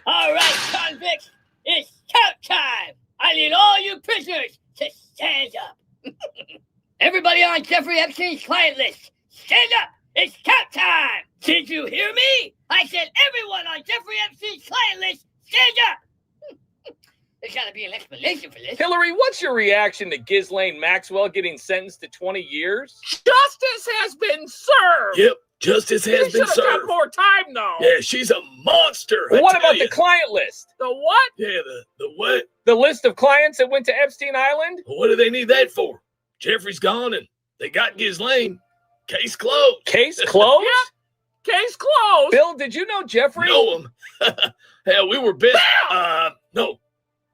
All right, convicts, it's count time. I need all you prisoners to stand up. Everybody on Jeffrey Epstein's client list, stand up. It's count time. Did you hear me? I said everyone on Jeffrey Epstein's client list, stand up. There's got to be an explanation for this. Hillary, what's your reaction to Ghislaine Maxwell getting sentenced to 20 years? Justice has been served. Yep, justice has been Got served. more time, though. Yeah, she's a monster. Well, what I tell about ya. the client list? The what? Yeah, the what? The list of clients that went to Epstein Island? What do they need that for? Jeffrey's gone and they got Ghislaine. Case closed. Case closed? Case closed. Bill, did you know Jeffrey? Know him. Hell, we were best. No,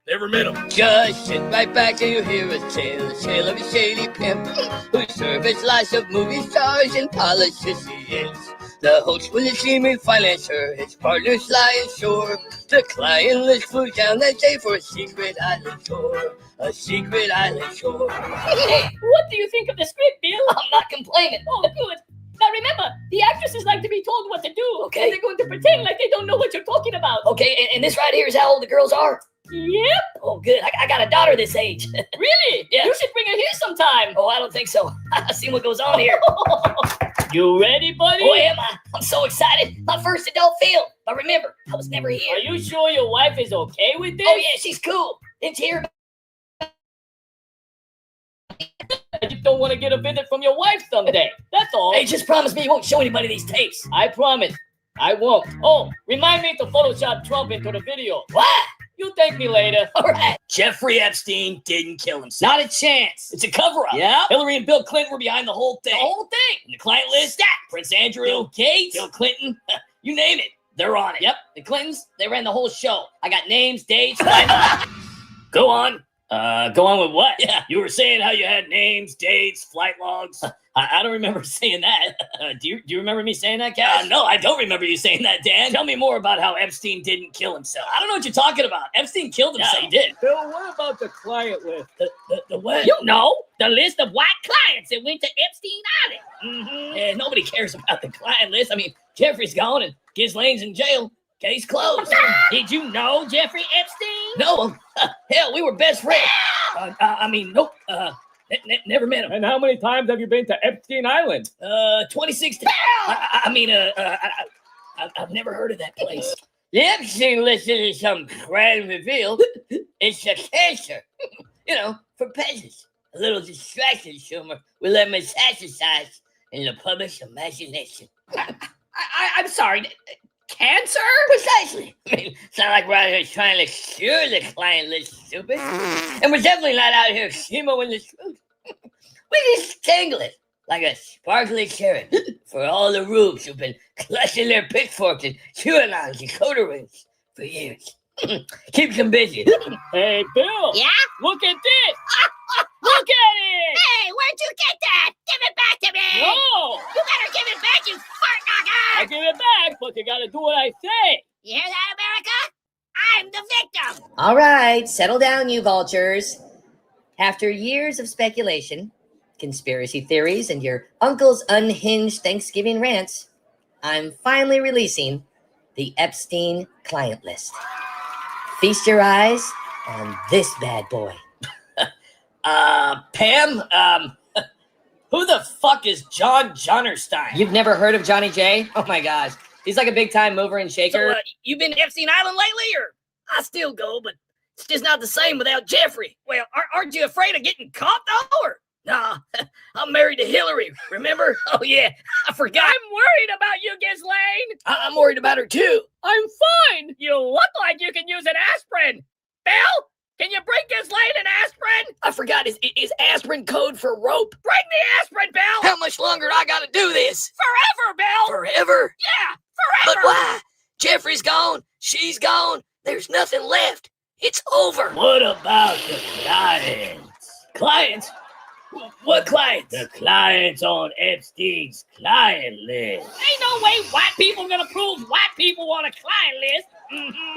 never met him. Just sit right back and you hear a tale of a shady pimp who serviced lots of movie stars and politicians. The host was a scheming financier, his partners lying sure. The client list flew down that day for a secret island tour. A secret island shore. Hey, what do you think of the script, Bill? I'm not complaining. Oh, good. Now remember, the actresses like to be told what to do. Okay. And they're going to pretend like they don't know what you're talking about. Okay, and this right here is how old the girls are? Yep. Oh, good. I got a daughter this age. Really? Yeah. You should bring her here sometime. Oh, I don't think so. I see what goes on here. You ready, buddy? Boy, am I. I'm so excited. My first adult film. But remember, I was never Are here. you sure your wife is okay with this? Oh, yeah, she's cool. Didn't you hear? I just don't want to get a visit from your wife someday. That's all. Hey, just promise me you won't show anybody these tapes. I promise. I won't. Oh, remind me to Photoshop Trump into the video. Why? You thank me later. All right. Jeffrey Epstein didn't kill himself. Not a chance. It's a cover-up. Yeah? Hillary and Bill Clinton were behind the whole thing. The whole thing. And the client list, Prince Andrew, Bill Gates. Bill Clinton, you name it, they're on it. Yep, the Clintons, they ran the whole show. I got names, dates, flight. Go on. Go on with what? Yeah. You were saying how you had names, dates, flight logs. I don't remember saying that. Do you remember me saying that, Cash? No, I don't remember you saying that, Dan. Tell me more about how Epstein didn't kill himself. I don't know what you're talking about. Epstein killed himself. Yeah, he did. Bill, what about the client list? The what? You know, the list of white clients that went to Epstein Island. Mm-hmm. Yeah, nobody cares about the client list. I mean, Jeffrey's gone and Ghislaine's in jail. Case closed. Did you know Jeffrey Epstein? No, hell, we were best friends. Nope. Never met him. And how many times have you been to Epstein Island? 26. I've never heard of that place. The Epstein list isn't some grand reveal. It's a cancer. You know, for peasants. A little distraction, Schumer. We let metastasize in the public's imagination. I'm sorry. Cancer? Precisely. I mean, it's not like we're out here trying to cure the client list, stupid. And we're definitely not out here schemoing the truth. We just tangle it like a sparkly carrot for all the rubes who've been clutching their pitchforks and QAnon decoder rings for years. Keeps them busy. Hey, Bill. Yeah? Look at this. Look at it! Hey, where'd you get that? Give it back to me! No. You better give it back, you fart I knocker! give it back, but you got to do what I say. You hear that, America? I'm the victim! All right, settle down, you vultures. After years of speculation, conspiracy theories, and your uncle's unhinged Thanksgiving rants, I'm finally releasing the Epstein client list. Feast your eyes on this bad boy. Pam, who the fuck is John Jonnerstein? You've never heard of Johnny J? Oh my gosh. He's like a big time mover and shaker. So, you been to Epstein Island lately, or? I still go, but it's just not the same without Jeffrey. Well, aren't you afraid of getting caught, though, or? Nah, I'm married to Hillary, remember? Oh, yeah, I forgot. I'm worried about you, Ghislaine. I'm worried about her, too. I'm fine. You look like you can use an aspirin. Bill, can you bring Ghislaine an aspirin? I forgot, is aspirin code for rope? Bring the aspirin, Bill. How much longer do I gotta do this? Forever, Bill. Forever? Yeah, But forever. why? Jeffrey's gone, she's gone, there's nothing left. It's over. What about the clients? Clients? What clients? The clients on Epstein's client list. Ain't no way white people gonna prove white people on a client list.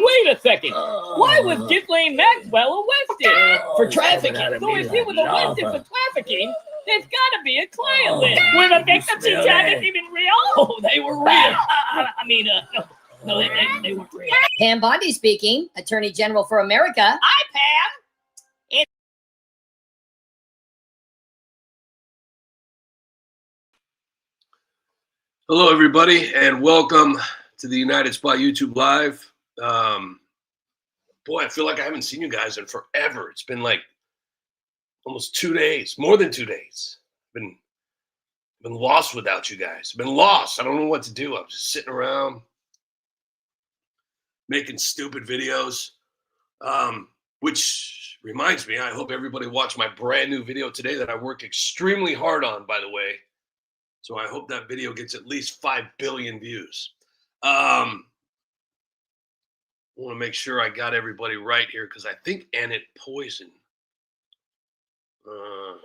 Wait a second. Why was Ghislaine Maxwell arrested? For trafficking. So if he was arrested for trafficking, there's got to be a client list. Were the victims she targeted even real? Oh, they were real. No, they weren't real. Pam Bondi speaking, Attorney General for America. Hi, Pam. Hello, everybody, and welcome to the United Spot YouTube Live. Boy, I feel like I haven't seen you guys in forever. It's been like almost 2 days, more than 2 days. Been lost without you guys. Been lost. I don't know what to do. I'm just sitting around making stupid videos. Which reminds me, I hope everybody watched my brand new video today that I worked extremely hard on, by the way. So I hope that video gets at least 5 billion views. I want to make sure I got everybody right here because I think Annette Poison. I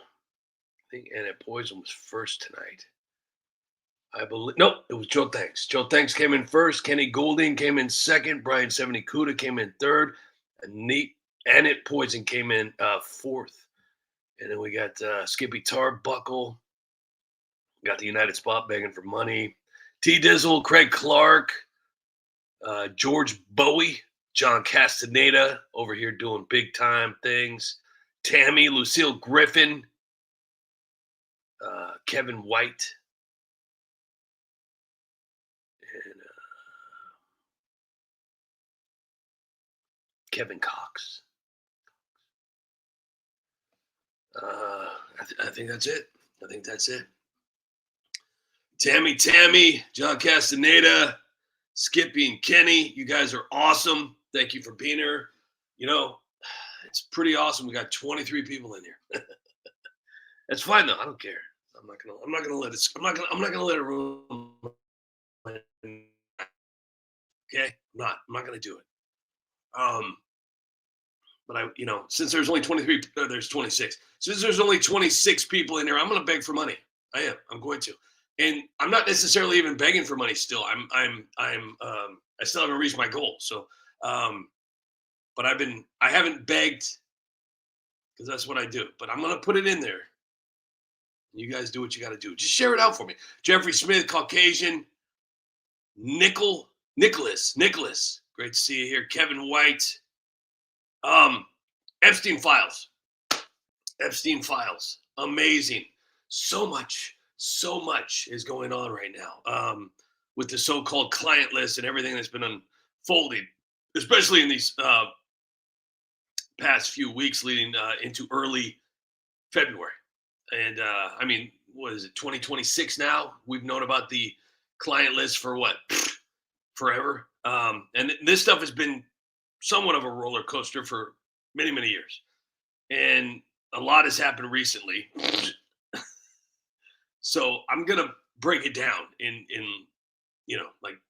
think Annette Poison was first tonight. I believe no, it was Joe Thanks. Joe Thanks came in first. Kenny Goulding came in second. Brian 70 Kuda came in third. And Annette Poison came in fourth. And then we got Skippy Tarbuckle. Got the United Spot begging for money. T Dizzle, Craig Clark, George Bowie, John Castaneda over here doing big time things. Tammy, Lucille Griffin, Kevin White, and Kevin Cox. I think that's it. I think that's it. Tammy, John Castaneda, Skippy, and Kenny, you guys are awesome. Thank you for being here. You know, it's pretty awesome. We got 23 people in here. That's fine though. I don't care. I'm not gonna let it ruin. Okay, I'm not gonna do it. But since there's only 23, there's 26. Since there's only 26 people in here, I'm gonna beg for money. I'm going to. And I'm not necessarily even begging for money still. I still haven't reached my goal. So, but I haven't begged because that's what I do. But I'm gonna put it in there. You guys do what you got to do. Just share it out for me. Jeffrey Smith, Caucasian, Nicholas, great to see you here. Kevin White, Epstein Files, amazing. So much is going on right now with the so-called client list and everything that's been unfolded, especially in these past few weeks leading into early February. And what is it, 2026 now? We've known about the client list for what? Forever. And this stuff has been somewhat of a roller coaster for many, many years. And a lot has happened recently. So I'm going to break it down in like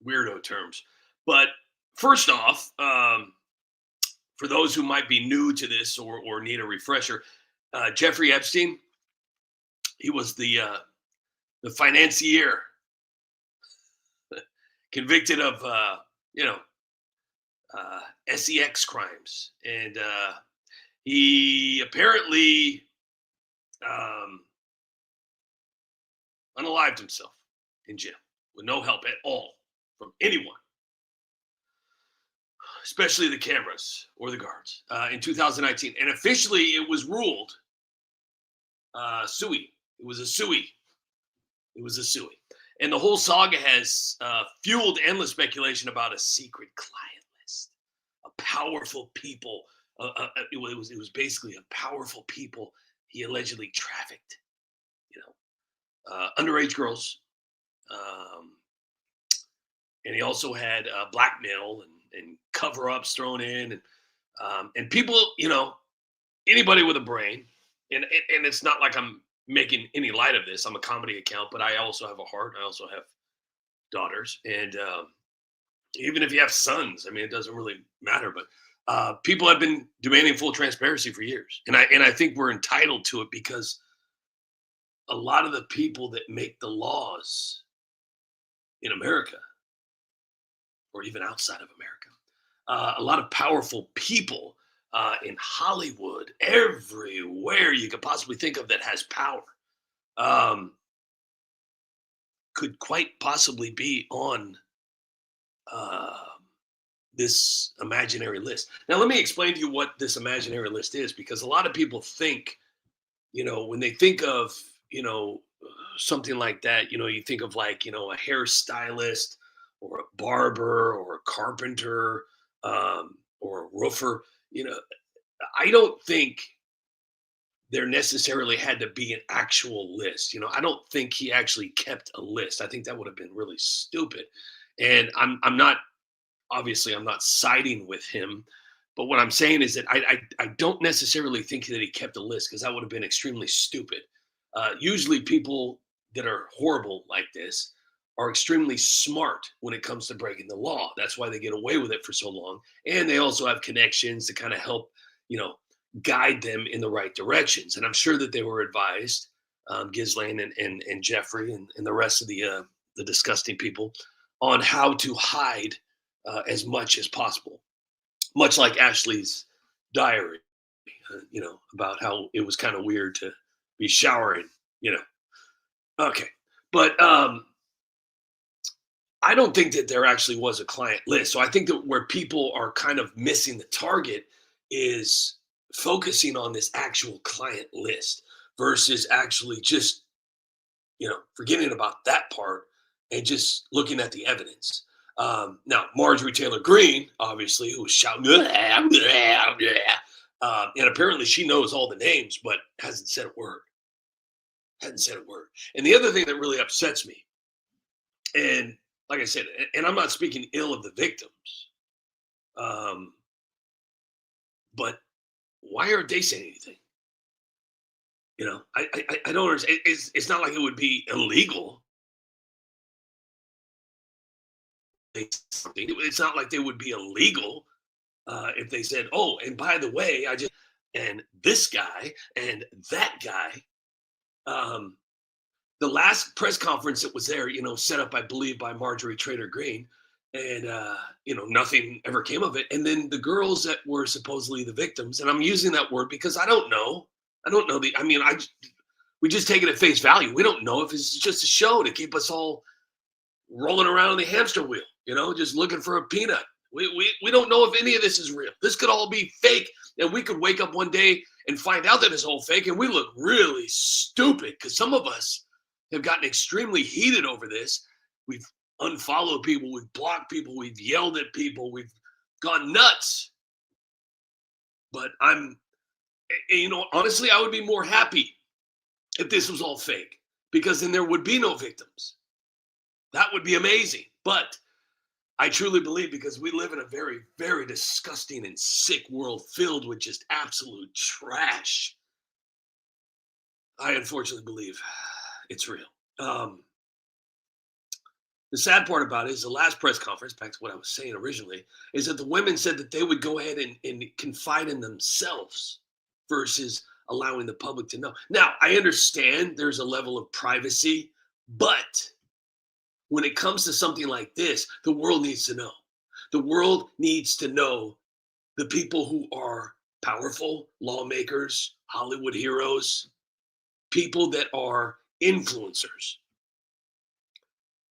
weirdo terms. But first off, for those who might be new to this or need a refresher, Jeffrey Epstein, he was the financier, convicted of sex crimes, and he apparently unalived himself in jail with no help at all from anyone, especially the cameras or the guards, in 2019. And officially it was ruled sui. It was a sui. And the whole saga has fueled endless speculation about a secret client list, a powerful people. It was basically a powerful people he allegedly trafficked, underage girls. And he also had blackmail and cover-ups thrown in, and people, anybody with a brain, and it's not like I'm making any light of this. I'm a comedy account, but I also have a heart. I also have daughters, and even if you have sons, it doesn't really matter. But people have been demanding full transparency for years, and I think we're entitled to it because a lot of the people that make the laws in America, or even outside of America, a lot of powerful people in Hollywood, everywhere you could possibly think of that has power, could quite possibly be on this imaginary list. Now, let me explain to you what this imaginary list is, because a lot of people think, when they think of, something like that, you think of like, a hairstylist or a barber or a carpenter or a roofer. I don't think there necessarily had to be an actual list. I don't think he actually kept a list. I think that would have been really stupid. And I'm not siding with him, but what I'm saying is that I don't necessarily think that he kept a list, because that would have been extremely stupid. Usually people that are horrible like this are extremely smart when it comes to breaking the law. That's why they get away with it for so long. And they also have connections to kind of help, guide them in the right directions. And I'm sure that they were advised, Ghislaine and Jeffrey and the rest of the disgusting people, on how to hide as much as possible. Much like Ashley's diary, about how it was kind of weird to be showering, Okay. But I don't think that there actually was a client list. So I think that where people are kind of missing the target is focusing on this actual client list versus actually just, forgetting about that part and just looking at the evidence. Now, Marjorie Taylor Greene, obviously, who was shouting, and apparently she knows all the names, but hasn't said a word. And the other thing that really upsets me, and like I said, and I'm not speaking ill of the victims, but why aren't they saying anything? I don't understand. It's not like it would be illegal. It's not like they would be illegal if they said, oh, and by the way, and this guy and that guy. The last press conference that was there, set up, I believe, by Marjorie Taylor Greene, and nothing ever came of it. And then the girls that were supposedly the victims, and I'm using that word because I don't know. We just take it at face value. We don't know if it's just a show to keep us all rolling around in the hamster wheel, just looking for a peanut. We don't know if any of this is real. This could all be fake, and we could wake up one day and find out that it's all fake, and we look really stupid because some of us have gotten extremely heated over this. We've unfollowed people, we've blocked people, we've yelled at people, we've gone nuts. But honestly, I would be more happy if this was all fake, because then there would be no victims. That would be amazing. But I truly believe, because we live in a very, very disgusting and sick world filled with just absolute trash, I unfortunately believe it's real. The sad part about it is the last press conference, back to what I was saying originally, is that the women said that they would go ahead and confide in themselves versus allowing the public to know. Now, I understand there's a level of privacy, but when it comes to something like this, the world needs to know. The world needs to know the people who are powerful, lawmakers, Hollywood heroes, people that are influencers.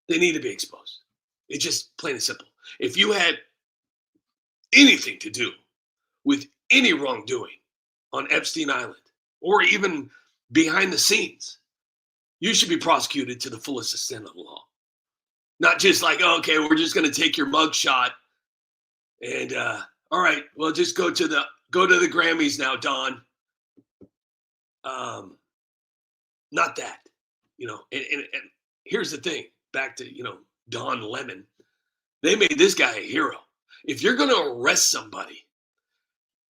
They need to be exposed. It's just plain and simple. If you had anything to do with any wrongdoing on Epstein Island, or even behind the scenes, you should be prosecuted to the fullest extent of the law. Not just like, oh, okay, we're just going to take your mugshot and all right, well, just go to the Grammys now, Don. Not that, and here's the thing, back to, Don Lemon. They made this guy a hero. If you're going to arrest somebody,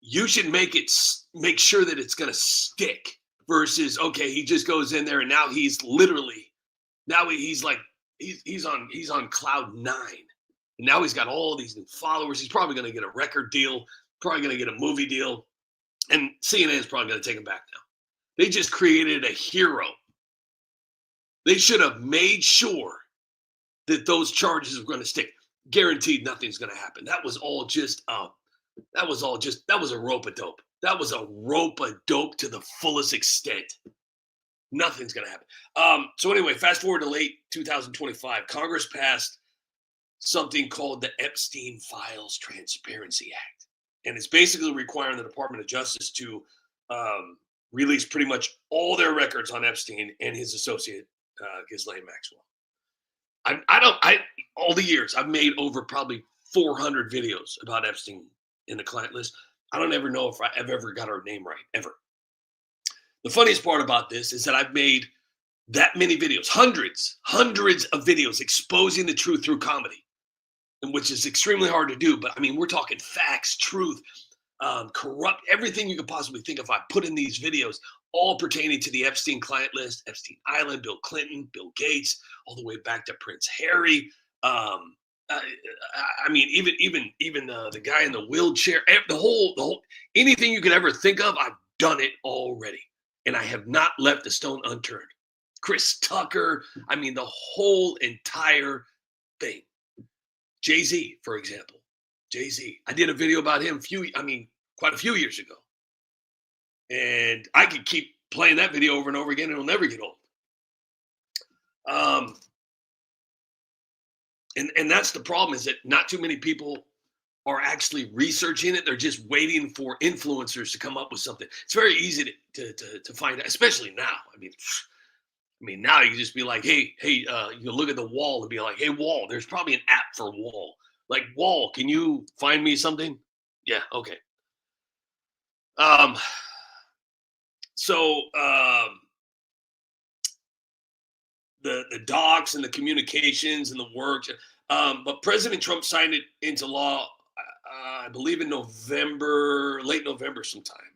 you should make sure that it's going to stick versus, okay, he just goes in there and now he's on cloud 9. And now he's got all these new followers. He's probably going to get a record deal, probably going to get a movie deal. And CNN is probably going to take him back now. They just created a hero. They should have made sure that those charges were going to stick. Guaranteed nothing's going to happen. That was a rope-a-dope. That was a rope-a-dope to the fullest extent. Nothing's going to happen. So anyway, fast forward to late 2025. Congress passed something called the Epstein Files Transparency Act. And it's basically requiring the Department of Justice to release pretty much all their records on Epstein and his associate, Ghislaine Maxwell. All the years, I've made over probably 400 videos about Epstein in the client list. I don't ever know if I've ever got her name right, ever. The funniest part about this is that I've made that many videos, hundreds of videos exposing the truth through comedy, and which is extremely hard to do. But I mean, we're talking facts, truth, corrupt, everything you could possibly think of. I put in these videos, all pertaining to the Epstein client list, Epstein Island, Bill Clinton, Bill Gates, all the way back to Prince Harry. I mean, even the guy in the wheelchair, the whole, anything you could ever think of, I've done it already, and I have not left a stone unturned. Chris Tucker, I mean, the whole entire thing. Jay-Z, for example. Jay-Z. I did a video about him quite a few years ago. And I could keep playing that video over and over again, and it'll never get old. And that's the problem, is that not too many people are actually researching it. They're just waiting for influencers to come up with something. It's very easy to find out, especially now. I mean, now you can just be like, hey, you look at the wall and be like, hey, wall, there's probably an app for wall. Like, wall, can you find me something? Yeah, okay. The docs and the communications and the work, but President Trump signed it into law, I believe in late November sometime,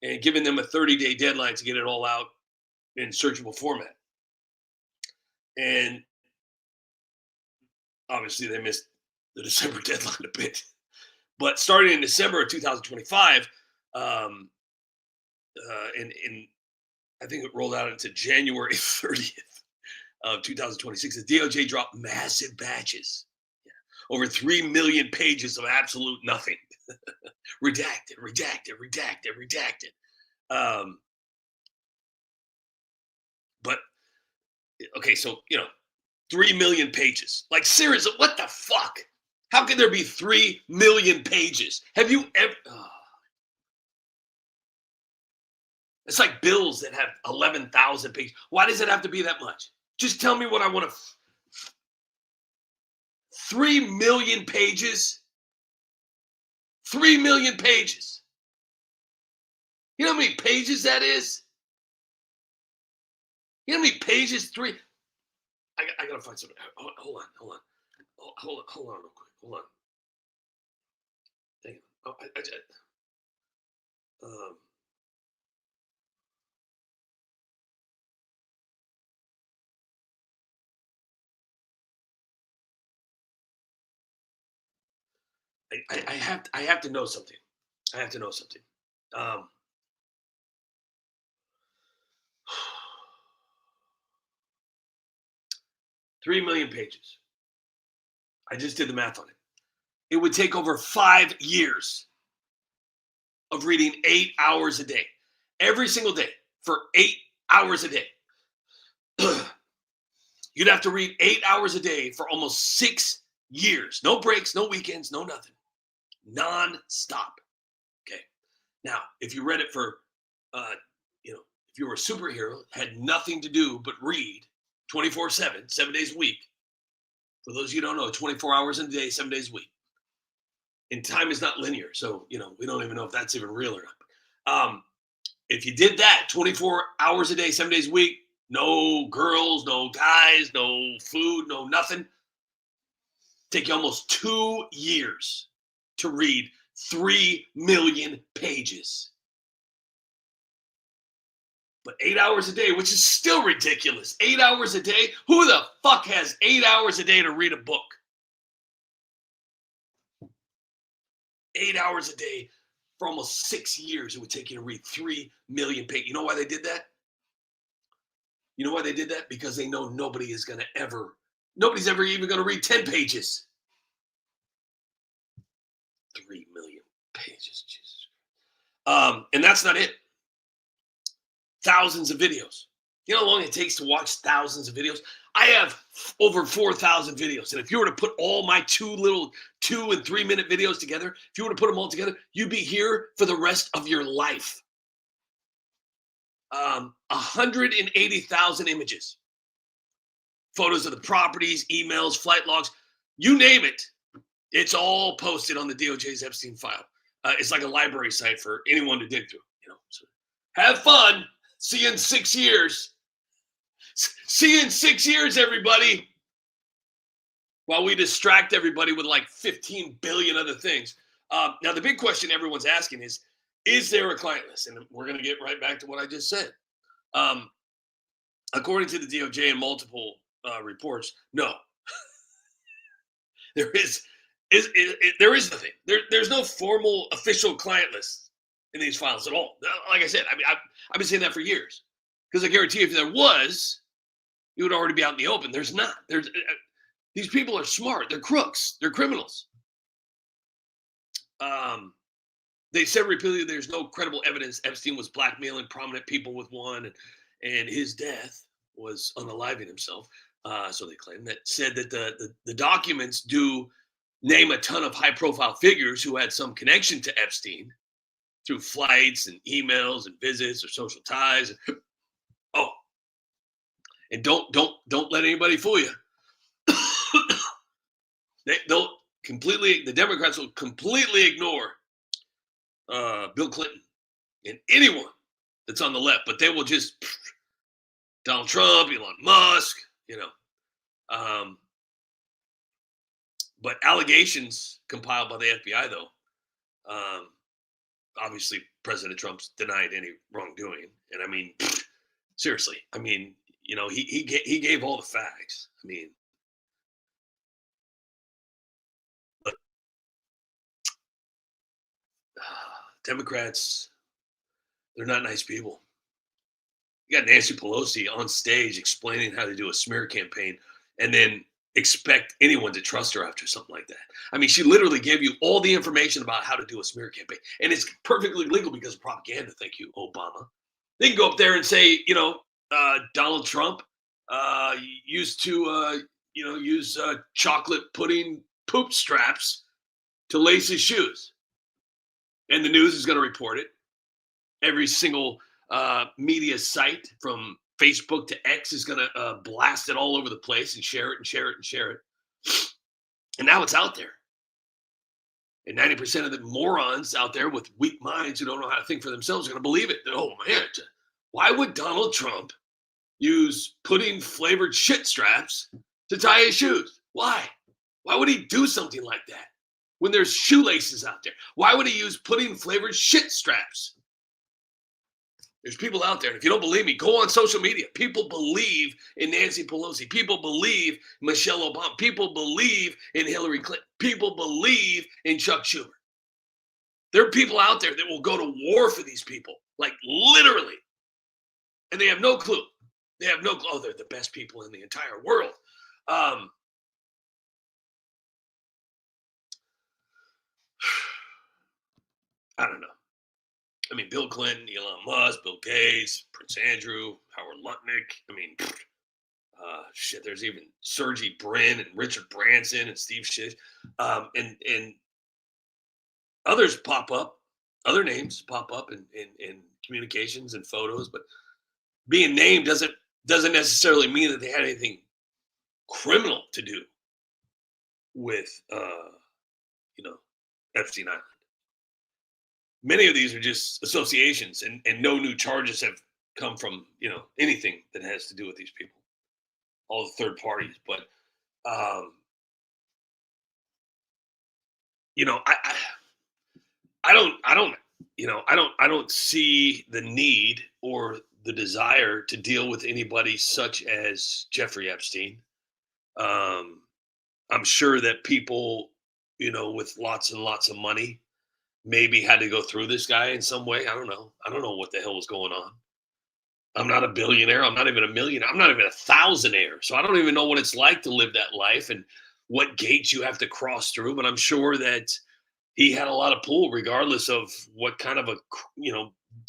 and giving them a 30-day deadline to get it all out in searchable format. And obviously they missed the December deadline a bit. But starting in December of 2025, and I think it rolled out into January 30th of 2026, the DOJ dropped massive batches. Over 3 million pages of absolute nothing. Redacted. But, okay, so, 3 million pages. Like, seriously, what the fuck? How can there be 3 million pages? Have you ever... It's like bills that have 11,000 pages. Why does it have to be that much? Just tell me what I want to... 3 million pages? 3 million pages. You know how many pages that is? You know how many pages? I gotta find something. Hold on real quick. Hold on. Dang. I have to know something. I have to know something. 3 million pages. I just did the math on it. It would take over 5 years of reading 8 hours a day, every single day, for 8 hours a day. You'd have to read 8 hours a day for almost 6 years. No breaks, no weekends, no nothing. Non-stop. Okay. Now, if you read it for, if you were a superhero, had nothing to do but read 24/7, 7 days a week. For those of you who don't know, 24 hours in a day, 7 days a week. And time is not linear. So, we don't even know if that's even real or not. If you did that 24 hours a day, 7 days a week, no girls, no guys, no food, no nothing, take you almost 2 years to read 3 million pages. But 8 hours a day, which is still ridiculous. 8 hours a day? Who the fuck has 8 hours a day to read a book? 8 hours a day for almost 6 years, it would take you to read 3 million pages. You know why they did that? You know why they did that? Because they know nobody's ever even going to read 10 pages. 3 million pages, Jesus. And that's not it. Thousands of videos. You know how long it takes to watch thousands of videos? I have over 4,000 videos. And if you were to put all my 2 and 3 minute videos together, if you were to put them all together, you'd be here for the rest of your life. 180,000 images, photos of the properties, emails, flight logs, you name it. It's all posted on the DOJ's Epstein file. It's like a library site for anyone to dig through. So have fun. See you in 6 years. See you in 6 years, everybody. While we distract everybody with like 15 billion other things. Now, the big question everyone's asking is there a client list? And we're going to get right back to what I just said. According to the DOJ and multiple reports, no. There is nothing. There's no formal official client list in these files at all. Like I said, I mean, I've been saying that for years. Because I guarantee you, if there was, it would already be out in the open. There's not. These people are smart. They're crooks. They're criminals. They said repeatedly there's no credible evidence Epstein was blackmailing prominent people with one, and his death was unaliving himself. So they claim that said that the documents do name a ton of high-profile figures who had some connection to Epstein through flights and emails and visits or social ties. Oh, and don't let anybody fool you. The Democrats will completely ignore Bill Clinton and anyone that's on the left, but they will just Donald Trump, Elon Musk, but allegations compiled by the FBI, though, obviously President Trump's denied any wrongdoing, and I mean, seriously, I mean, he gave all the facts. I mean, but Democrats, they're not nice people. You got Nancy Pelosi on stage explaining how to do a smear campaign and then expect anyone to trust her after something like that. I mean, she literally gave you all the information about how to do a smear campaign. And it's perfectly legal because of propaganda. Thank you, Obama. They can go up there and say, Donald Trump used to, use chocolate pudding poop straps to lace his shoes. And the news is going to report it. Every single media site from Facebook to X is going to blast it all over the place and share it and share it and share it. And now it's out there. And 90% of the morons out there with weak minds who don't know how to think for themselves are going to believe it. Oh, man, why would Donald Trump use pudding-flavored shit straps to tie his shoes? Why? Why would he do something like that when there's shoelaces out there? Why would he use pudding-flavored shit straps? There's people out there, and if you don't believe me, go on social media. People believe in Nancy Pelosi. People believe in Michelle Obama. People believe in Hillary Clinton. People believe in Chuck Schumer. There are people out there that will go to war for these people, like literally. And they have no clue. They have no clue. Oh, they're the best people in the entire world. I don't know. I mean, Bill Clinton, Elon Musk, Bill Gates, Prince Andrew, Howard Lutnick. I mean, there's even Sergey Brin and Richard Branson and Steve Schiff. And others pop up, other names pop up in communications and photos, but being named doesn't necessarily mean that they had anything criminal to do with, Epstein Island. Many of these are just associations, and no new charges have come from, anything that has to do with these people, all the third parties. But, I don't see the need or the desire to deal with anybody such as Jeffrey Epstein. I'm sure that people, with lots and lots of money maybe had to go through this guy in some way. I don't know. I don't know what the hell was going on. I'm not a billionaire. I'm not even a millionaire. I'm not even a thousandaire. So I don't even know what it's like to live that life and what gates you have to cross through. But I'm sure that he had a lot of pull regardless of what kind of a,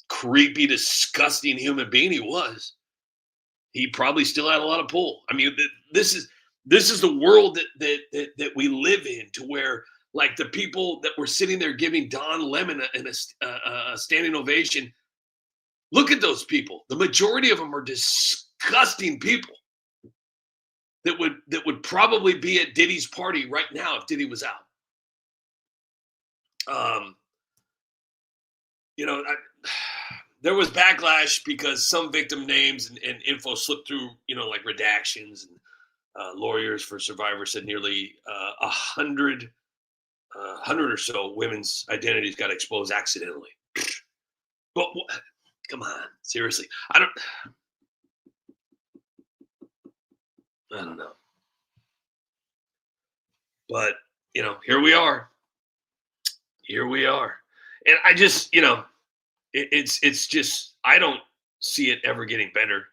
creepy, disgusting human being he was. he probably still had a lot of pull. I mean, this is the world that we live in, to where like the people that were sitting there giving Don Lemon a standing ovation. Look at those people. The majority of them are disgusting people that would probably be at Diddy's party right now if Diddy was out. There was backlash because some victim names and info slipped through, like redactions, and lawyers for survivors said nearly 100 or so women's identities got exposed accidentally. But come on, seriously, I don't know. But here we are. And I just, it's just, I don't see it ever getting better.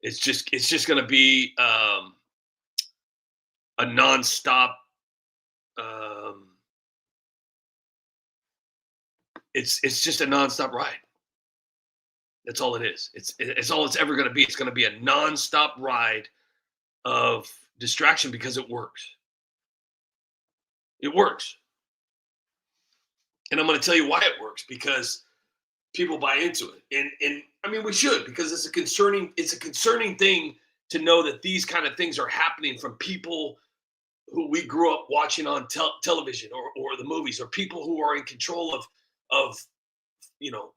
It's just going to be a nonstop. It's just a nonstop ride. That's all it is. It's all it's ever going to be. It's going to be a nonstop ride of distraction because it works. It works. And I'm going to tell you why it works, because people buy into it. And I mean, we should, because it's a concerning thing to know that these kind of things are happening from people who we grew up watching on television or the movies, or people who are in control of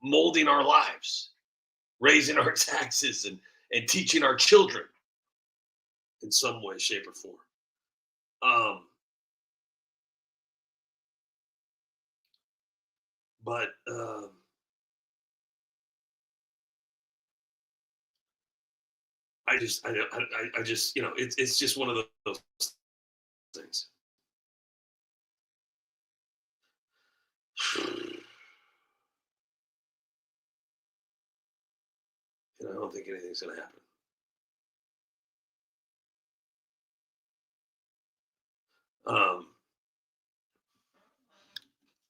molding our lives, raising our taxes, and teaching our children in some way, shape, or form. But I just it's just one of those things. And I don't think anything's going to happen.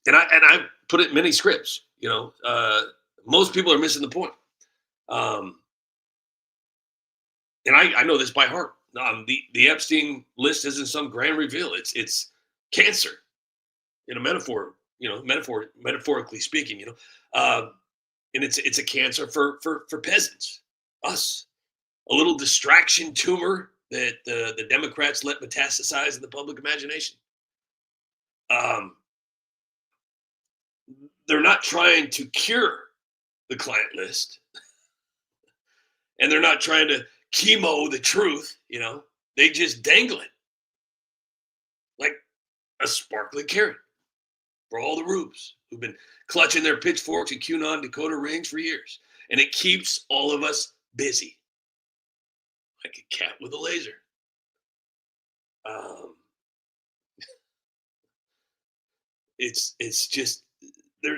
And I put it in many scripts. Most people are missing the point. And I know this by heart. The Epstein list isn't some grand reveal. It's cancer, metaphorically speaking. And it's a cancer for peasants, us, a little distraction tumor that the Democrats let metastasize in the public imagination. They're not trying to cure the client list, and they're not trying to chemo the truth. They just dangle it like a sparkling carrot for all the rubes who've been clutching their pitchforks and QAnon decoder rings for years. And it keeps all of us busy, like a cat with a laser. It's just there.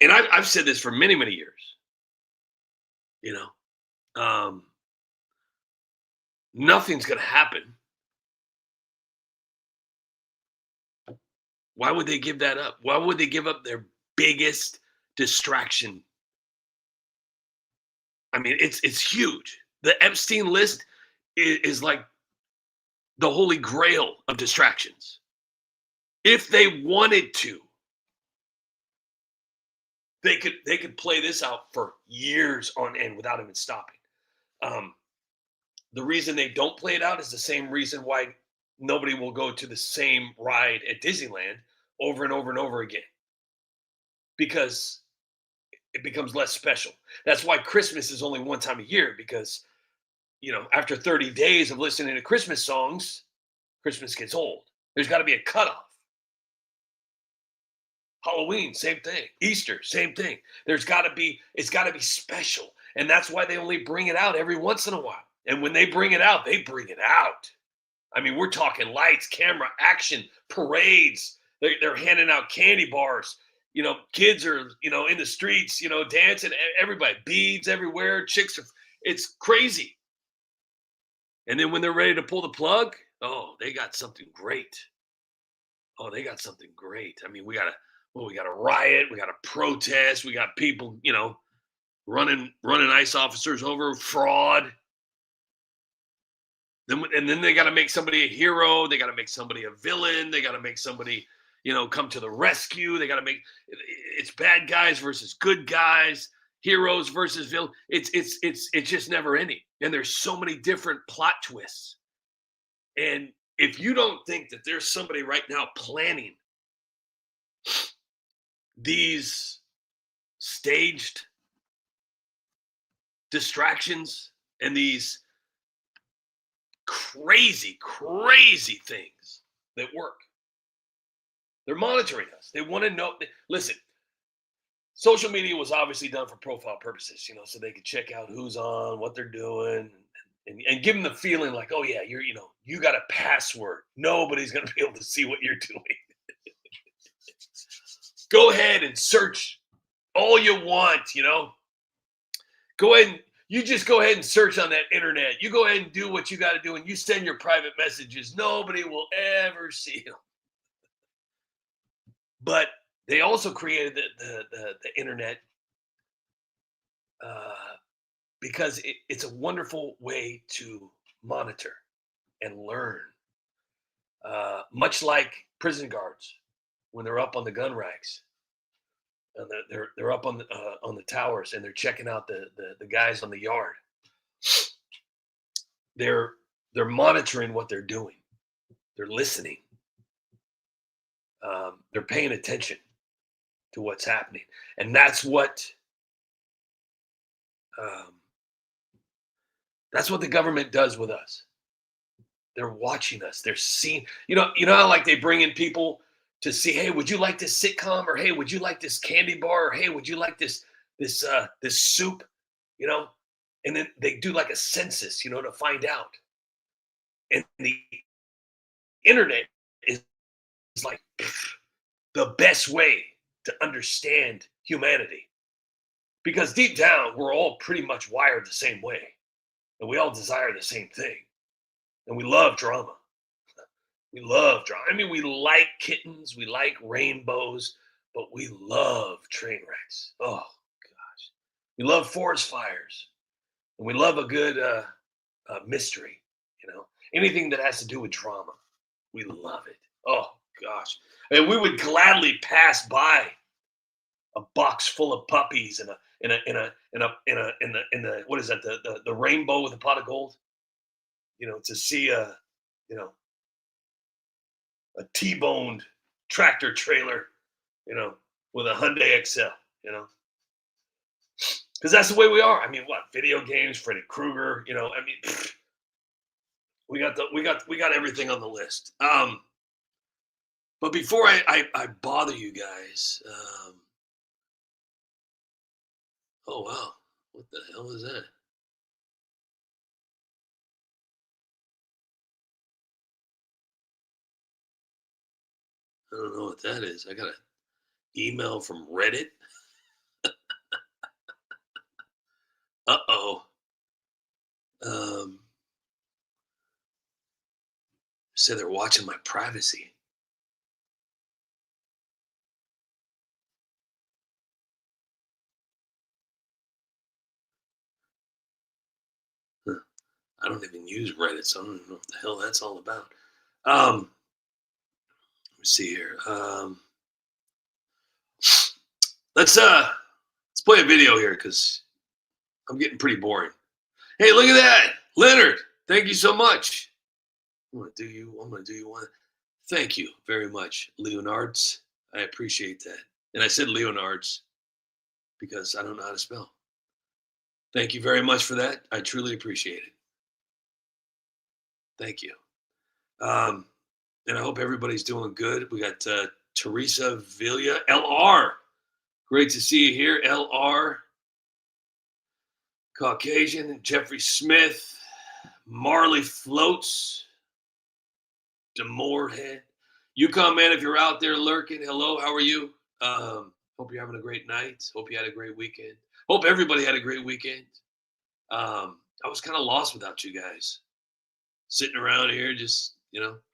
And I've said this for many, many years. Nothing's going to happen. Why would they give that up? Why would they give up their biggest distraction? I mean, it's huge. The Epstein list is like the holy grail of distractions. If they wanted to, they could play this out for years on end without even stopping. The reason they don't play it out is the same reason why nobody will go to the same ride at Disneyland over and over and over again, because it becomes less special. That's why Christmas is only one time a year, because after 30 days of listening to Christmas songs, Christmas gets old. There's got to be a cutoff. Halloween, same thing. Easter, same thing. It's got to be special. And that's why they only bring it out every once in a while. And when they bring it out, they bring it out. I mean, we're talking lights, camera, action, parades. They're handing out candy bars. Kids are, in the streets, dancing, everybody, beads everywhere. Chicks it's crazy. And then when they're ready to pull the plug, they got something great. I mean, we got a riot, we got a protest, we got people, running ICE officers over, fraud. Then they got to make somebody a hero. They got to make somebody a villain. They got to make somebody, come to the rescue. They got to make it's bad guys versus good guys, heroes versus villain. It's just never ending. And there's so many different plot twists. And if you don't think that there's somebody right now planning these staged distractions and these crazy things that work, they're monitoring us. They want to know. Listen, social media was obviously done for profile purposes, so they could check out who's on, what they're doing, and give them the feeling like, oh yeah, you got a password. Nobody's going to be able to see what you're doing. Go ahead and search all you want, Go ahead and you just go ahead and search on that internet. You go ahead and do what you got to do, and you send your private messages. Nobody will ever see them. But they also created the internet because it's a wonderful way to monitor and learn. Much like prison guards when they're up on the gun racks. And they're up on the towers, and they're checking out the guys on the yard. They're monitoring what they're doing. They're listening. They're paying attention to what's happening, and that's what the government does with us. They're watching us. They're seeing. You know how like they bring in people to see, hey, would you like this sitcom? Or hey, would you like this candy bar? Or hey, would you like this soup? And then they do like a census, to find out. And the internet is like the best way to understand humanity. Because deep down, we're all pretty much wired the same way. And we all desire the same thing. And we love drama. We love drama. I mean, we like kittens, we like rainbows, but we love train wrecks. Oh, gosh. We love forest fires. And we love a good mystery, Anything that has to do with drama. We love it. Oh, gosh. And we would gladly pass by a box full of puppies and in the what is that, the rainbow with a pot of gold? To see a T-boned tractor trailer, with a Hyundai Excel, because that's the way we are. I mean, what video games, Freddy Krueger, we got everything on the list. But before I bother you guys, oh wow, what the hell is that? I don't know what that is. I got an email from Reddit. Uh-oh. Say they're watching my privacy. I don't even use Reddit, so I don't know what the hell that's all about. Let me see here. Let's play a video here because I'm getting pretty boring. Hey, look at that, Leonard. Thank you so much. I'm gonna do you one. Thank you very much, Leonards. I appreciate that. And I said Leonards because I don't know how to spell. Thank you very much for that. I truly appreciate it. Thank you. And I hope everybody's doing good. We got Teresa Villa, LR. Great to see you here, LR. Caucasian, Jeffrey Smith, Marley Floats, Demorehead. Yukon man, if you're out there lurking, hello, how are you? Hope you're having a great night. Hope you had a great weekend. Hope everybody had a great weekend. I was kind of lost without you guys. Sitting around here just,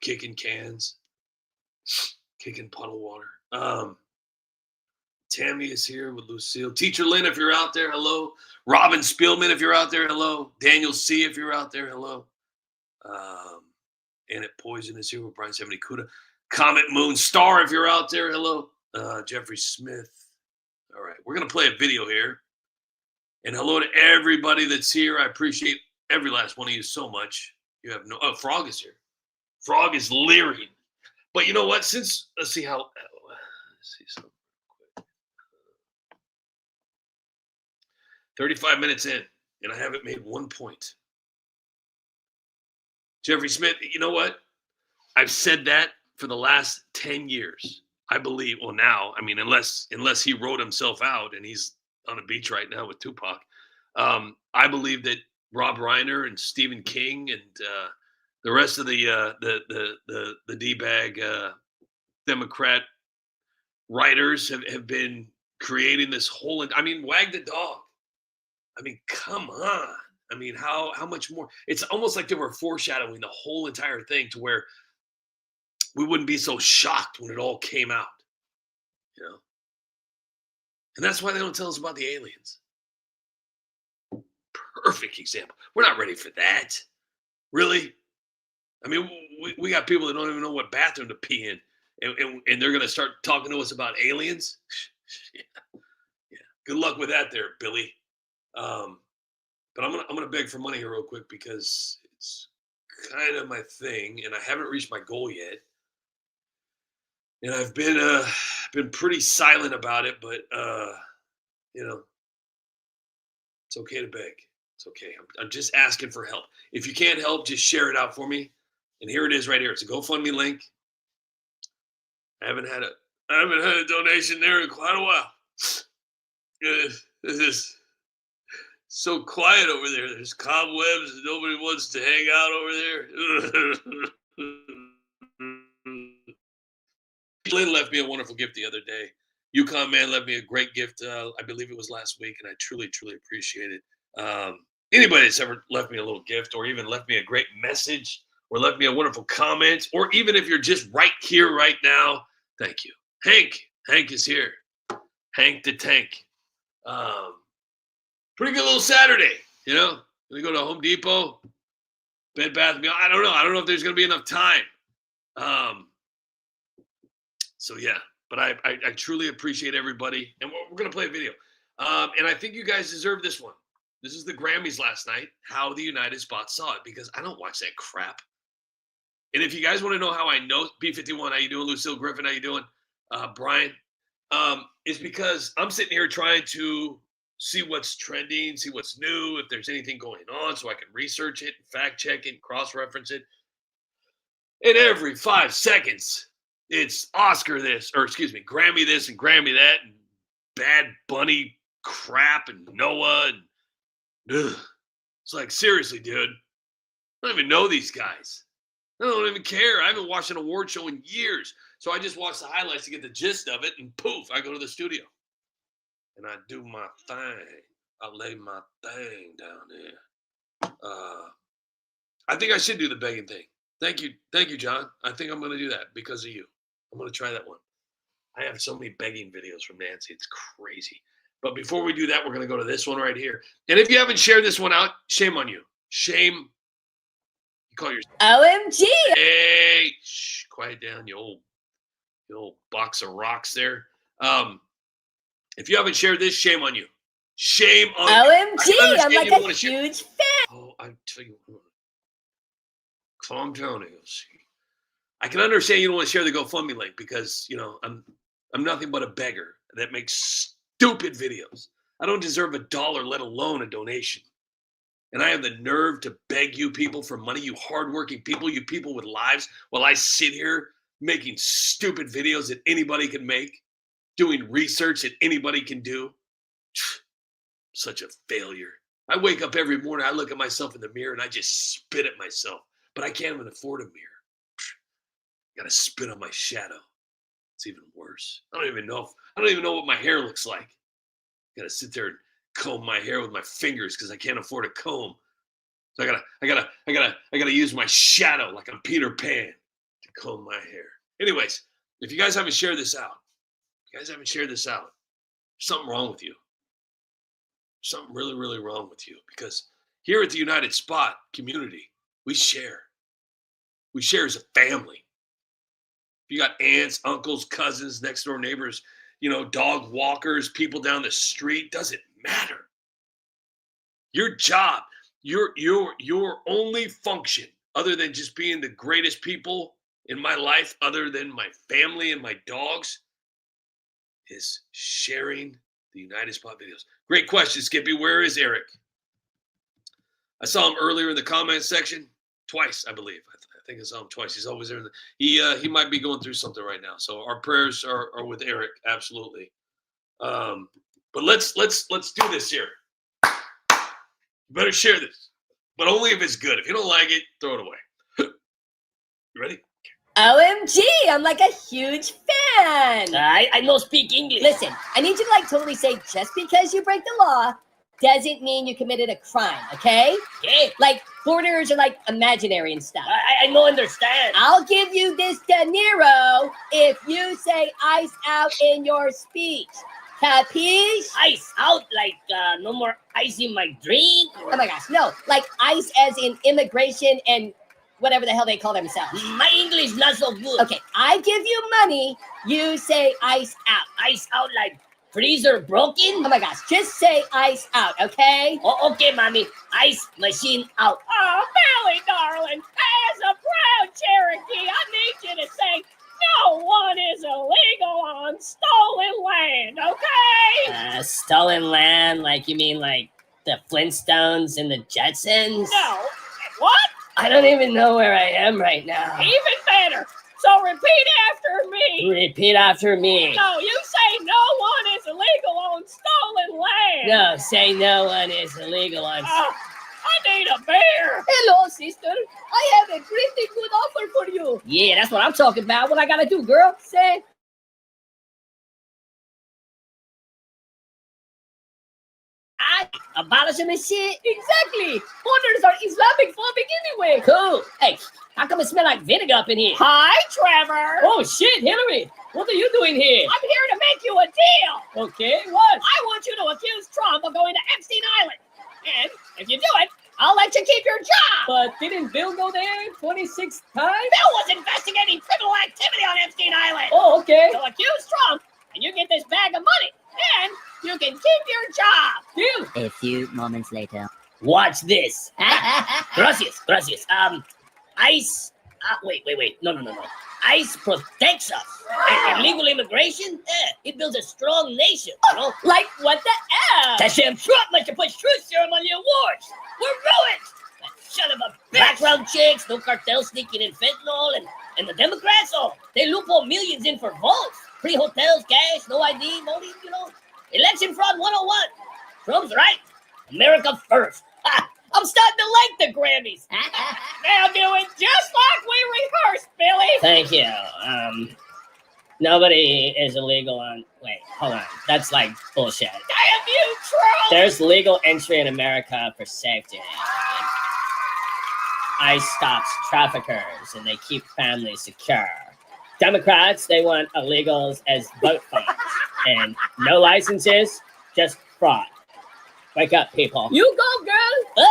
kicking cans, kicking puddle water. Tammy is here with Lucille. Teacher Lynn, if you're out there, hello. Robin Spielman, if you're out there, hello. Daniel C., if you're out there, hello. Annette Poison is here with Brian 70 Kuda. Comet Moon Star, if you're out there, hello. Jeffrey Smith. All right, we're going to play a video here. And hello to everybody that's here. I appreciate every last one of you so much. You have no... Oh, Frog is here. Frog is leering. But you know what? Since... Let's see how... Let's see something quick. 35 minutes in, and I haven't made 1 point. Jeffrey Smith, you know what? I've said that for the last 10 years. I believe, well, now, I mean, unless he wrote himself out and he's on a beach right now with Tupac, I believe that Rob Reiner and Stephen King and the rest of the D-bag Democrat writers have been creating this whole, I mean, Wag the Dog. I mean, come on. I mean, how much more? It's almost like they were foreshadowing the whole entire thing to where we wouldn't be so shocked when it all came out, you know? And that's why they don't tell us about the aliens. Perfect example. We're not ready for that. Really? I mean, we got people that don't even know what bathroom to pee in, and they're going to start talking to us about aliens? Yeah. Good luck with that there, Billy. But I'm gonna beg for money here real quick because it's kind of my thing, and I haven't reached my goal yet. And I've been pretty silent about it, but you know, it's okay to beg. It's okay. I'm just asking for help. If you can't help, just share it out for me. And here it is, right here. It's a GoFundMe link. I haven't had a donation there in quite a while. This is so quiet over there. There's cobwebs and nobody wants to hang out over there. Lynn left me a wonderful gift the other day. Yukon Man left me a great gift. I believe it was last week, and I truly, truly appreciate it. Anybody that's ever left me a little gift or even left me a great message or left me a wonderful comment, or even if you're just right here, right now, thank you. Hank is here. Hank the Tank. Pretty good little Saturday, you know. We go to Home Depot, Bed Bath & Beyond. I don't know. I don't know if there's going to be enough time. So yeah, but I truly appreciate everybody, and we're going to play a video. And I think you guys deserve this one. This is the Grammys last night. How the United Spots saw it, because I don't watch that crap. And if you guys want to know how I know, B51, how you doing? Lucille Griffin, how you doing? Brian, it's because I'm sitting here trying to see what's trending, see what's new, if there's anything going on, so I can research it, fact check it, cross-reference it. And every 5 seconds, it's Oscar this, or excuse me, Grammy this and Grammy that, and Bad Bunny crap and Noah. And, ugh. It's like, seriously, dude. I don't even know these guys. I don't even care. I haven't watched an award show in years. So I just watch the highlights to get the gist of it, and poof, I go to the studio. And I do my thing. I lay my thing down there. I think I should do the begging thing. Thank you, John. I think I'm going to do that because of you. I'm going to try that one. I have so many begging videos from Nancy. It's crazy. But before we do that, we're going to go to this one right here. And if you haven't shared this one out, shame on you. Shame. You call yourself OMG. Hey, shh, quiet down, you old box of rocks there. If you haven't shared this, shame on you. Shame on OMG. you. I'm like a huge fan. Oh, I tell you what. Calm down, AOC. I can understand you don't want to share the GoFundMe link because, you know, I'm nothing but a beggar that makes stupid videos. I don't deserve $1, let alone a donation. And I have the nerve to beg you people for money, you hardworking people, you people with lives, while I sit here making stupid videos that anybody can make, doing research that anybody can do. Such a failure. I wake up every morning, I look at myself in the mirror, and I just spit at myself. But I can't even afford a mirror. Got to spit on my shadow. It's even worse. I don't even know what my hair looks like. Got to sit there and comb my hair with my fingers because I can't afford a comb. So I gotta use my shadow like I'm Peter Pan to comb my hair. Anyways, if you guys haven't shared this out, something wrong with you. Something really, really wrong with you. Because here at the United Spot community, we share. We share as a family. If you got aunts, uncles, cousins, next door neighbors, dog walkers, people down the street, doesn't matter. Your job, your only function, other than just being the greatest people in my life, other than my family and my dogs, is sharing the United Spot videos. Great question, Skippy. Where is Eric? I saw him earlier in the comments section, twice, I believe. I think I saw him twice. He's always there. He might be going through something right now. So our prayers are with Eric, absolutely. But let's do this here. You better share this, but only if it's good. If you don't like it, throw it away. You ready? OMG, I'm like a huge fan. I no speak English. Listen, I need you to totally say just because you break the law doesn't mean you committed a crime, okay? Okay. Foreigners are imaginary and stuff. I no understand. I'll give you this De Niro if you say ice out in your speech. Capiche? Ice out, no more ice in my drink. Oh my gosh, no. Ice as in immigration and whatever the hell they call themselves. My English not so good. Okay, I give you money, you say ice out. Ice out like freezer broken? Oh my gosh, just say ice out, okay? Oh, okay, mommy. Ice machine out. Oh, Billy, darling, as a proud Cherokee, I need you to say no one is illegal on stolen land, okay? Stolen land? You mean the Flintstones and the Jetsons? No. What? I don't even know where I am right now. Even better. So repeat after me. Repeat after me. No, you say no one is illegal on stolen land. No, say no one is illegal on... I need a beer. Hello, sister. I have a pretty good offer for you. Yeah, that's what I'm talking about. What I gotta do, girl? Say... Abolishing this shit? Exactly. Foreigners are Islamic phobic anyway. Cool. Hey, how come it smell like vinegar up in here? Hi, Trevor. Oh, shit, Hillary. What are you doing here? I'm here to make you a deal. Okay, what? I want you to accuse Trump of going to Epstein Island. And if you do it, I'll let you keep your job. But didn't Bill go there 26 times? Bill was investigating criminal activity on Epstein Island. Oh, okay. So accuse Trump, and you get this bag of money. And you can keep your job. Deal. A few moments later. Watch this. Gracias. ICE. Wait. No. ICE protects us. And legal immigration, it builds a strong nation, you know? Like what the F? That damn Trump must have put truth serum on the awards. We're ruined. That son of a bitch. Background checks, no cartel sneaking in fentanyl, and the Democrats, they loophole millions in for votes. Free hotels, cash, no ID, money, you know. Election fraud 101. Trump's right. America first. I'm starting to like the Grammys. They'll do it just like we rehearsed, Billy. Thank you. Nobody is illegal on... Wait, hold on. That's bullshit. Damn you, troll! There's legal entry in America for safety. ICE stops traffickers and they keep families secure. Democrats, they want illegals as vote funds. And no licenses, just fraud. Wake up, people. You go, girl. But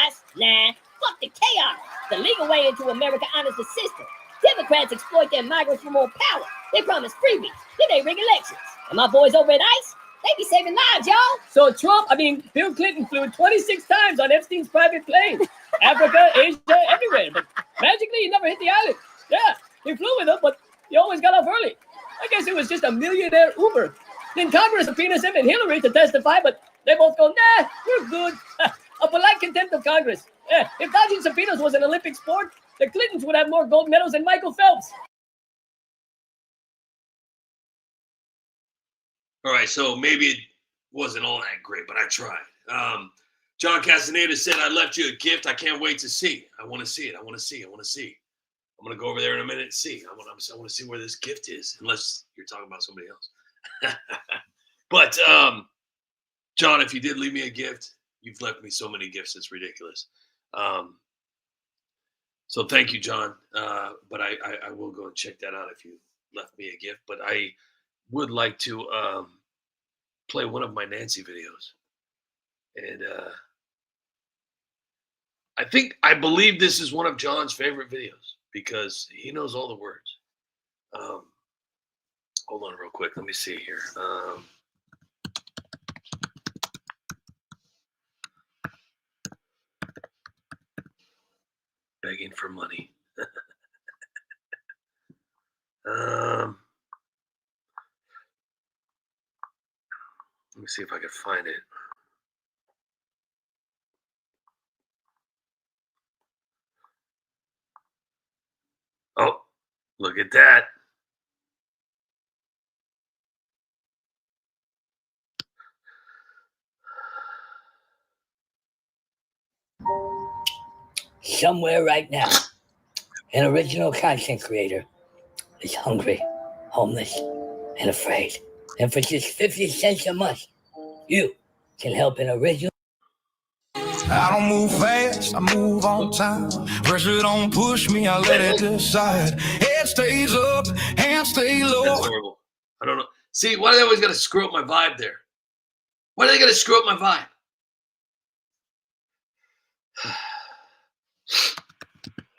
us? Nah, fuck the chaos. The legal way into America honors the system. Democrats exploit their migrants for more power. They promise freebies. Then they rig elections. And my boys over at ICE, they be saving lives, y'all. So Bill Clinton flew 26 times on Epstein's private plane. Africa, Asia, everywhere. But magically, he never hit the island. Yeah, he flew with them, but he always got off early. I guess it was just a millionaire Uber. Then Congress subpoenas him and Hillary to testify, but they both go, nah, we're good. A polite contempt of Congress. Yeah, if dodging subpoenas was an Olympic sport, the Clintons would have more gold medals than Michael Phelps. All right, so maybe it wasn't all that great, but I tried. John Castaneda said, I left you a gift I can't wait to see. I want to see it. I want to see. I'm going to go over there in a minute and see. I want to see where this gift is, unless you're talking about somebody else. But, John, if you did leave me a gift, you've left me so many gifts, it's ridiculous. So thank you, John. But I will go and check that out if you left me a gift. But I would like to play one of my Nancy videos. And I believe this is one of John's favorite videos because he knows all the words. Hold on real quick. Let me see here. Begging for money. Let me see if I can find it. Oh, look at that. Somewhere right now, an original content creator is hungry, homeless, and afraid. And for just 50 cents a month, you can help an original. I don't move fast, I move on time. Pressure don't push me, I let it decide. Head stays up, hands stay low. That's horrible. I don't know. See, why do they always got to screw up my vibe there? Why do they got to screw up my vibe?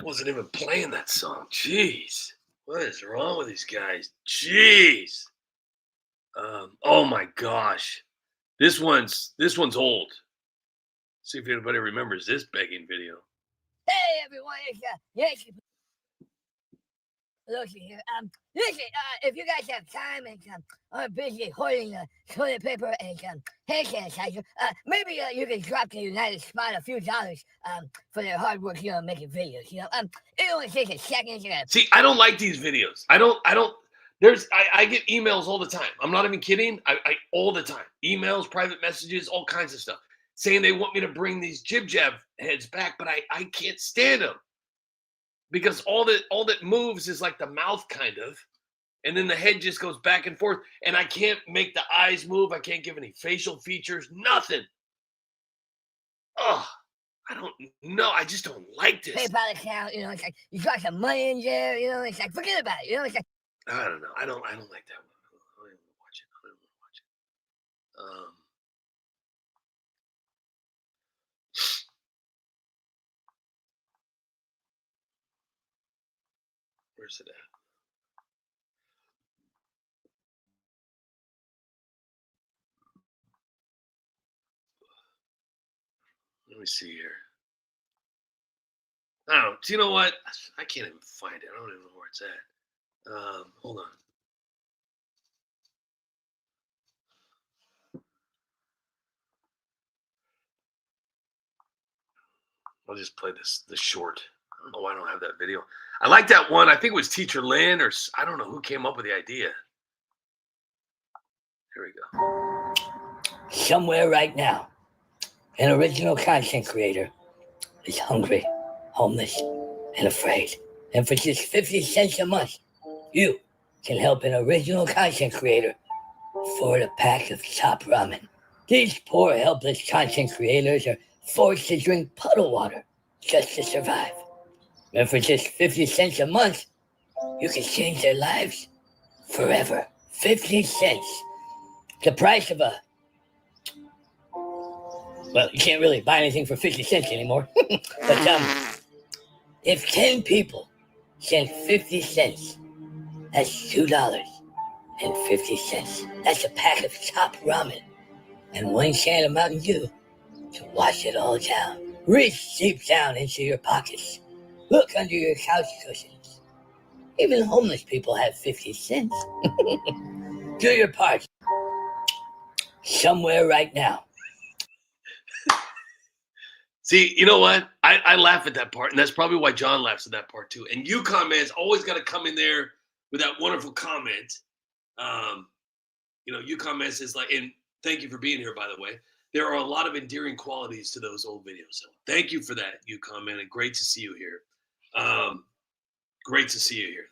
I wasn't even playing that song. Jeez. What is wrong with these guys? Jeez. Oh my gosh. This one's old. See if anybody remembers this begging video. Hey everyone, it's Yankee. Look here. Listen, if you guys have time and are busy holding toilet paper and hand sanitizer, maybe you can drop the United Spot a few dollars for their hard work, making videos. It only takes a second. See, I don't like these videos. I get emails all the time. I'm not even kidding. I all the time. Emails, private messages, all kinds of stuff saying they want me to bring these jib jab heads back, but I can't stand them. Because all that moves is like the mouth kind of, and then the head just goes back and forth, and I can't make the eyes move. I can't give any facial features, nothing. Oh, I don't know. I just don't like this. PayPal account, it's like you got some money in there, it's like forget about it, it's like I don't know. I don't like that one. I don't even watch it. I don't even watch it. Where's it at? Let me see here. I don't know. Do you know what? I can't even find it. I don't even know where it's at. Hold on. I'll just play the short. I don't know why I don't have that video. I like that one. I think it was Teacher Lynn, or I don't know who came up with the idea. Here we go. somewhere right now, an original content creator is hungry, homeless, and afraid. And for just 50 cents a month, you can help an original content creator afford a pack of top ramen. These poor, helpless content creators are forced to drink puddle water just to survive. And for just 50 cents a month, you can change their lives forever. 50 cents. The price of a... Well, you can't really buy anything for 50 cents anymore. But if 10 people send 50 cents, that's $2.50. That's a pack of top ramen and 1 can of Mountain Dew to wash it all down. Reach deep down into your pockets. Look under your couch cushions. Even homeless people have 50 cents. Do your part. Somewhere right now. See, you know what? I laugh at that part, and that's probably why John laughs at that part too. And Yukon Man's always got to come in there with that wonderful comment. Yukon Man says, and thank you for being here, by the way. There are a lot of endearing qualities to those old videos. So thank you for that, Yukon Man, and great to see you here. Great to see you here.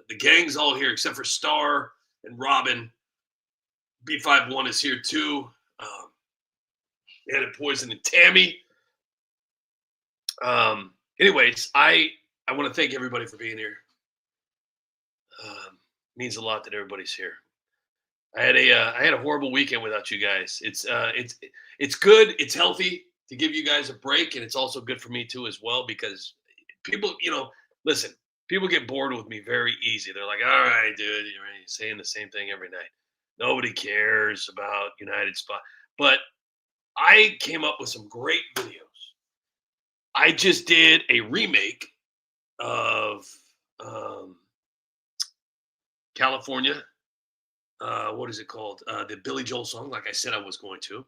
The gang's all here except for Star and Robin. B51 is here too. Added Poison and Tammy. Anyways, I want to thank everybody for being here. Means a lot that everybody's here. I had a horrible weekend without you guys. It's good. It's healthy to give you guys a break, and it's also good for me too as well because people, listen. People get bored with me very easy. They're like, "All right, dude, you're saying the same thing every night. Nobody cares about United Spot." But I came up with some great videos. I just did a remake of California. What is it called? The Billy Joel song, like I said I was going to.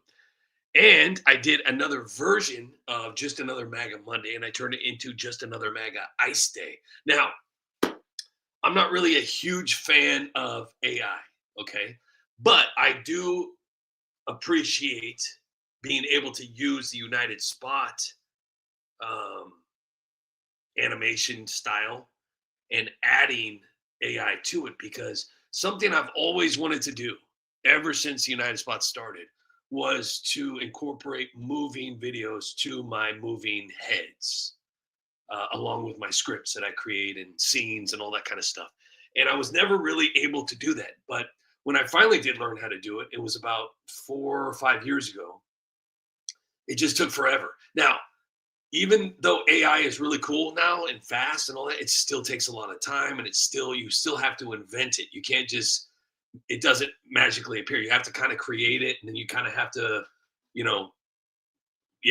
And I did another version of Just Another MAGA Monday, and I turned it into Just Another MAGA Ice Day. Now, I'm not really a huge fan of AI, okay? But I do appreciate being able to use the United Spot animation style and adding AI to it, because something I've always wanted to do ever since the United Spot started was to incorporate moving videos to my moving heads, along with my scripts that I create and scenes and all that kind of stuff. And I was never really able to do that. But when I finally did learn how to do it, it was about 4 or 5 years ago. It just took forever. Now, even though AI is really cool now and fast and all that, it still takes a lot of time, and you still have to invent it. You can't just, it doesn't magically appear. You have to kind of create it, and then you kind of have to, you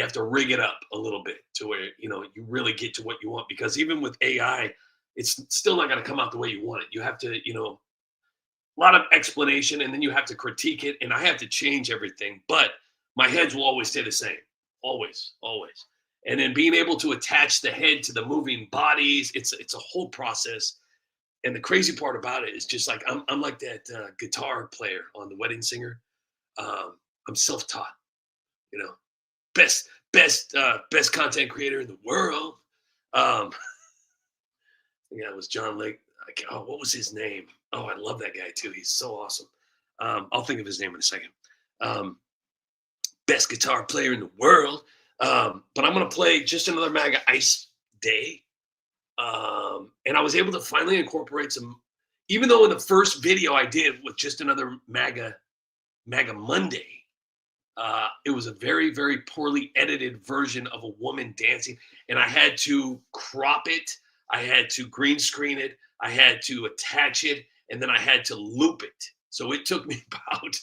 have to rig it up a little bit to where, you really get to what you want. Because even with AI, it's still not going to come out the way you want it. You have to, a lot of explanation, and then you have to critique it, and I have to change everything. But my heads will always stay the same. Always, always. And then being able to attach the head to the moving bodies, it's a whole process. And the crazy part about it is just like, I'm like that guitar player on The Wedding Singer. I'm self-taught, best content creator in the world. Yeah, it was John Lake. What was his name? Oh, I love that guy too. He's so awesome. I'll think of his name in a second. Best guitar player in the world. But I'm going to play Just Another MAGA Ice Day. And I was able to finally incorporate some, even though in the first video I did with Just Another MAGA Monday, it was a very, very poorly edited version of a woman dancing. And I had to crop it. I had to green screen it. I had to attach it. And then I had to loop it. So it took me about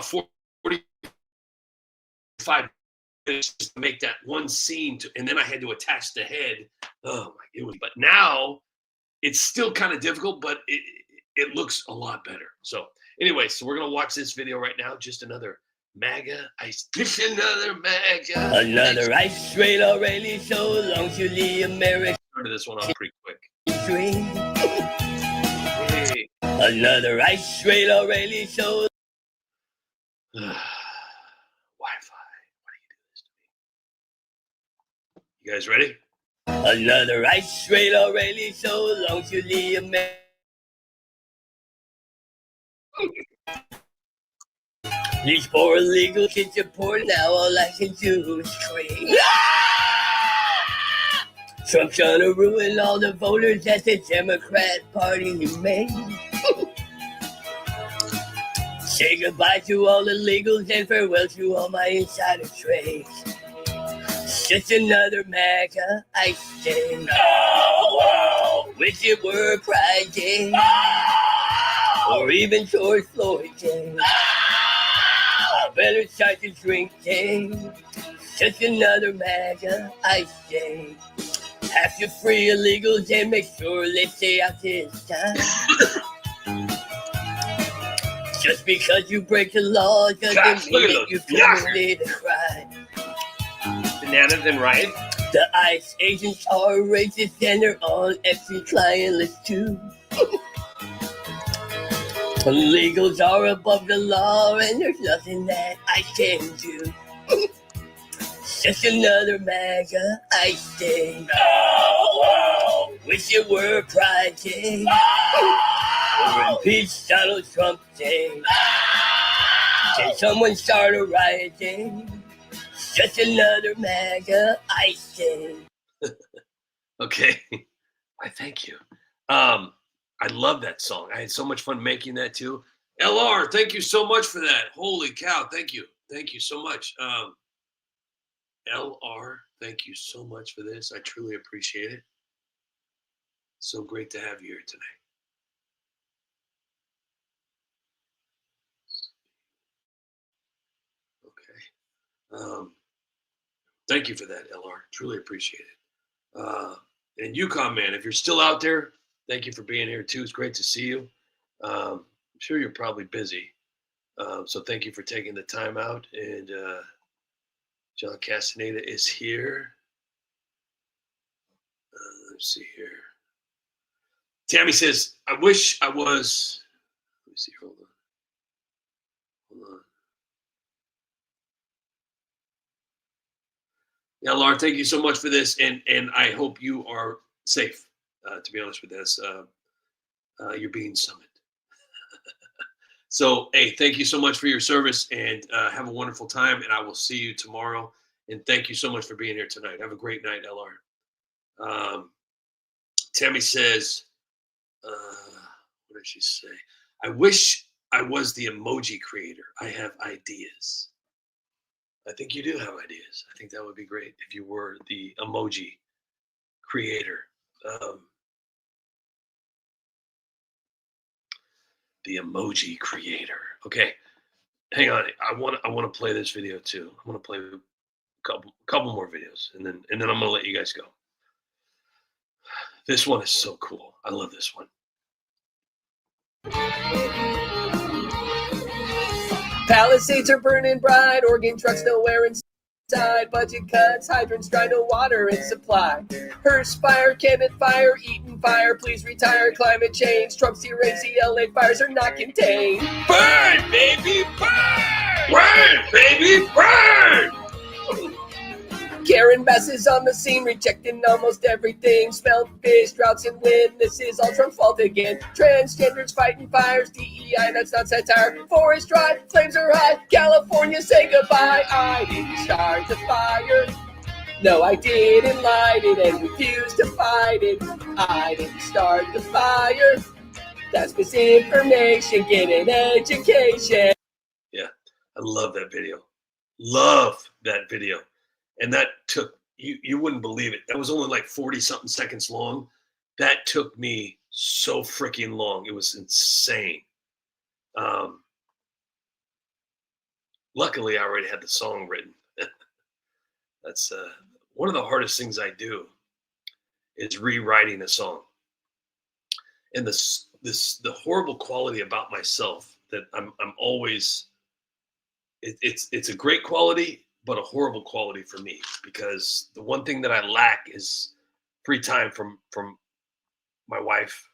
45 minutes to make that one scene, and then I had to attach the head. But now it's still kind of difficult, but it looks a lot better. So anyway, so we're gonna watch this video right now. Just another MAGA ice. Just another MAGA. Another ice train already so long to the American. Started this one off pretty quick. Train. Hey. Another ice train already so. You guys ready? Another ice train already so long to the American. These poor illegal kids are poor now, all I can do is scream. Trump's gonna ruin all the voters that the Democrat Party made. Say goodbye to all the illegals and farewell to all my insider trades. Just another MAGA Ice Day. No! Wish it were Pride Day. No! Or even George Floyd Day. No! I better start to drink day. Just another MAGA Ice Day. Have to free illegals and make sure they stay out this time. Just because you break the law doesn't mean that you committed a crime. Bananas and rice. The ICE agents are racist and they're on Epstein client list too. Illegals are above the law and there's nothing that I can do. Just another MAGA Ice Day. No! Wish it were Pride Day. No! Or impeach Donald Trump Day. No! Can someone start a riot day? Just another MAGA Ice Day. Okay. I thank you. I love that song. I had so much fun making that too. LR, thank you so much for that. Holy cow, thank you. Thank you so much. LR, thank you so much for this. I truly appreciate it. So great to have you here tonight. Okay. Thank you for that, LR. Truly appreciate it. And Yukon Man, if you're still out there, thank you for being here too. It's great to see you. I'm sure you're probably busy. So thank you for taking the time out. And John Castaneda is here. Let's see here. Tammy says, I wish I was. Let me see. Hold on. Yeah, Laura, thank you so much for this. And I hope you are safe, to be honest with this. You're being summoned. So, hey, thank you so much for your service and have a wonderful time. And I will see you tomorrow. And thank you so much for being here tonight. Have a great night, LR. Tammy says, what did she say? I wish I was the emoji creator. I have ideas. I think you do have ideas. I think that would be great if you were the emoji creator. The emoji creator. Okay, hang on. I want to play this video too. I want to play a couple more videos, and then I'm gonna let you guys go. This one is so cool. I love this one. Palisades are burning bright, organ trucks nowhere inside, budget cuts, hydrants dry, no water in supply. Hearst fire, cannon fire, Eaton fire, please retire, climate change, Trump's erase, the LA fires are not contained. Burn, baby, burn! Burn, baby, burn! Karen Bass is on the scene, rejecting almost everything. Smelled fish, droughts and wind, this is all Trump's fault again. Transgenders fighting fires, DEI, that's not satire. Forest dry, flames are high, California say goodbye. I didn't start the fire. No, I didn't light it and refused to fight it. I didn't start the fire. That's misinformation, get an education. Yeah, I love that video. Love that video. And that took, you wouldn't believe it. That was only like 40 something seconds long. That took me so freaking long. It was insane. Luckily, I already had the song written. That's one of the hardest things I do is rewriting a song. And the horrible quality about myself that I'm always, it's a great quality, but a horrible quality for me, because the one thing that I lack is free time from my wife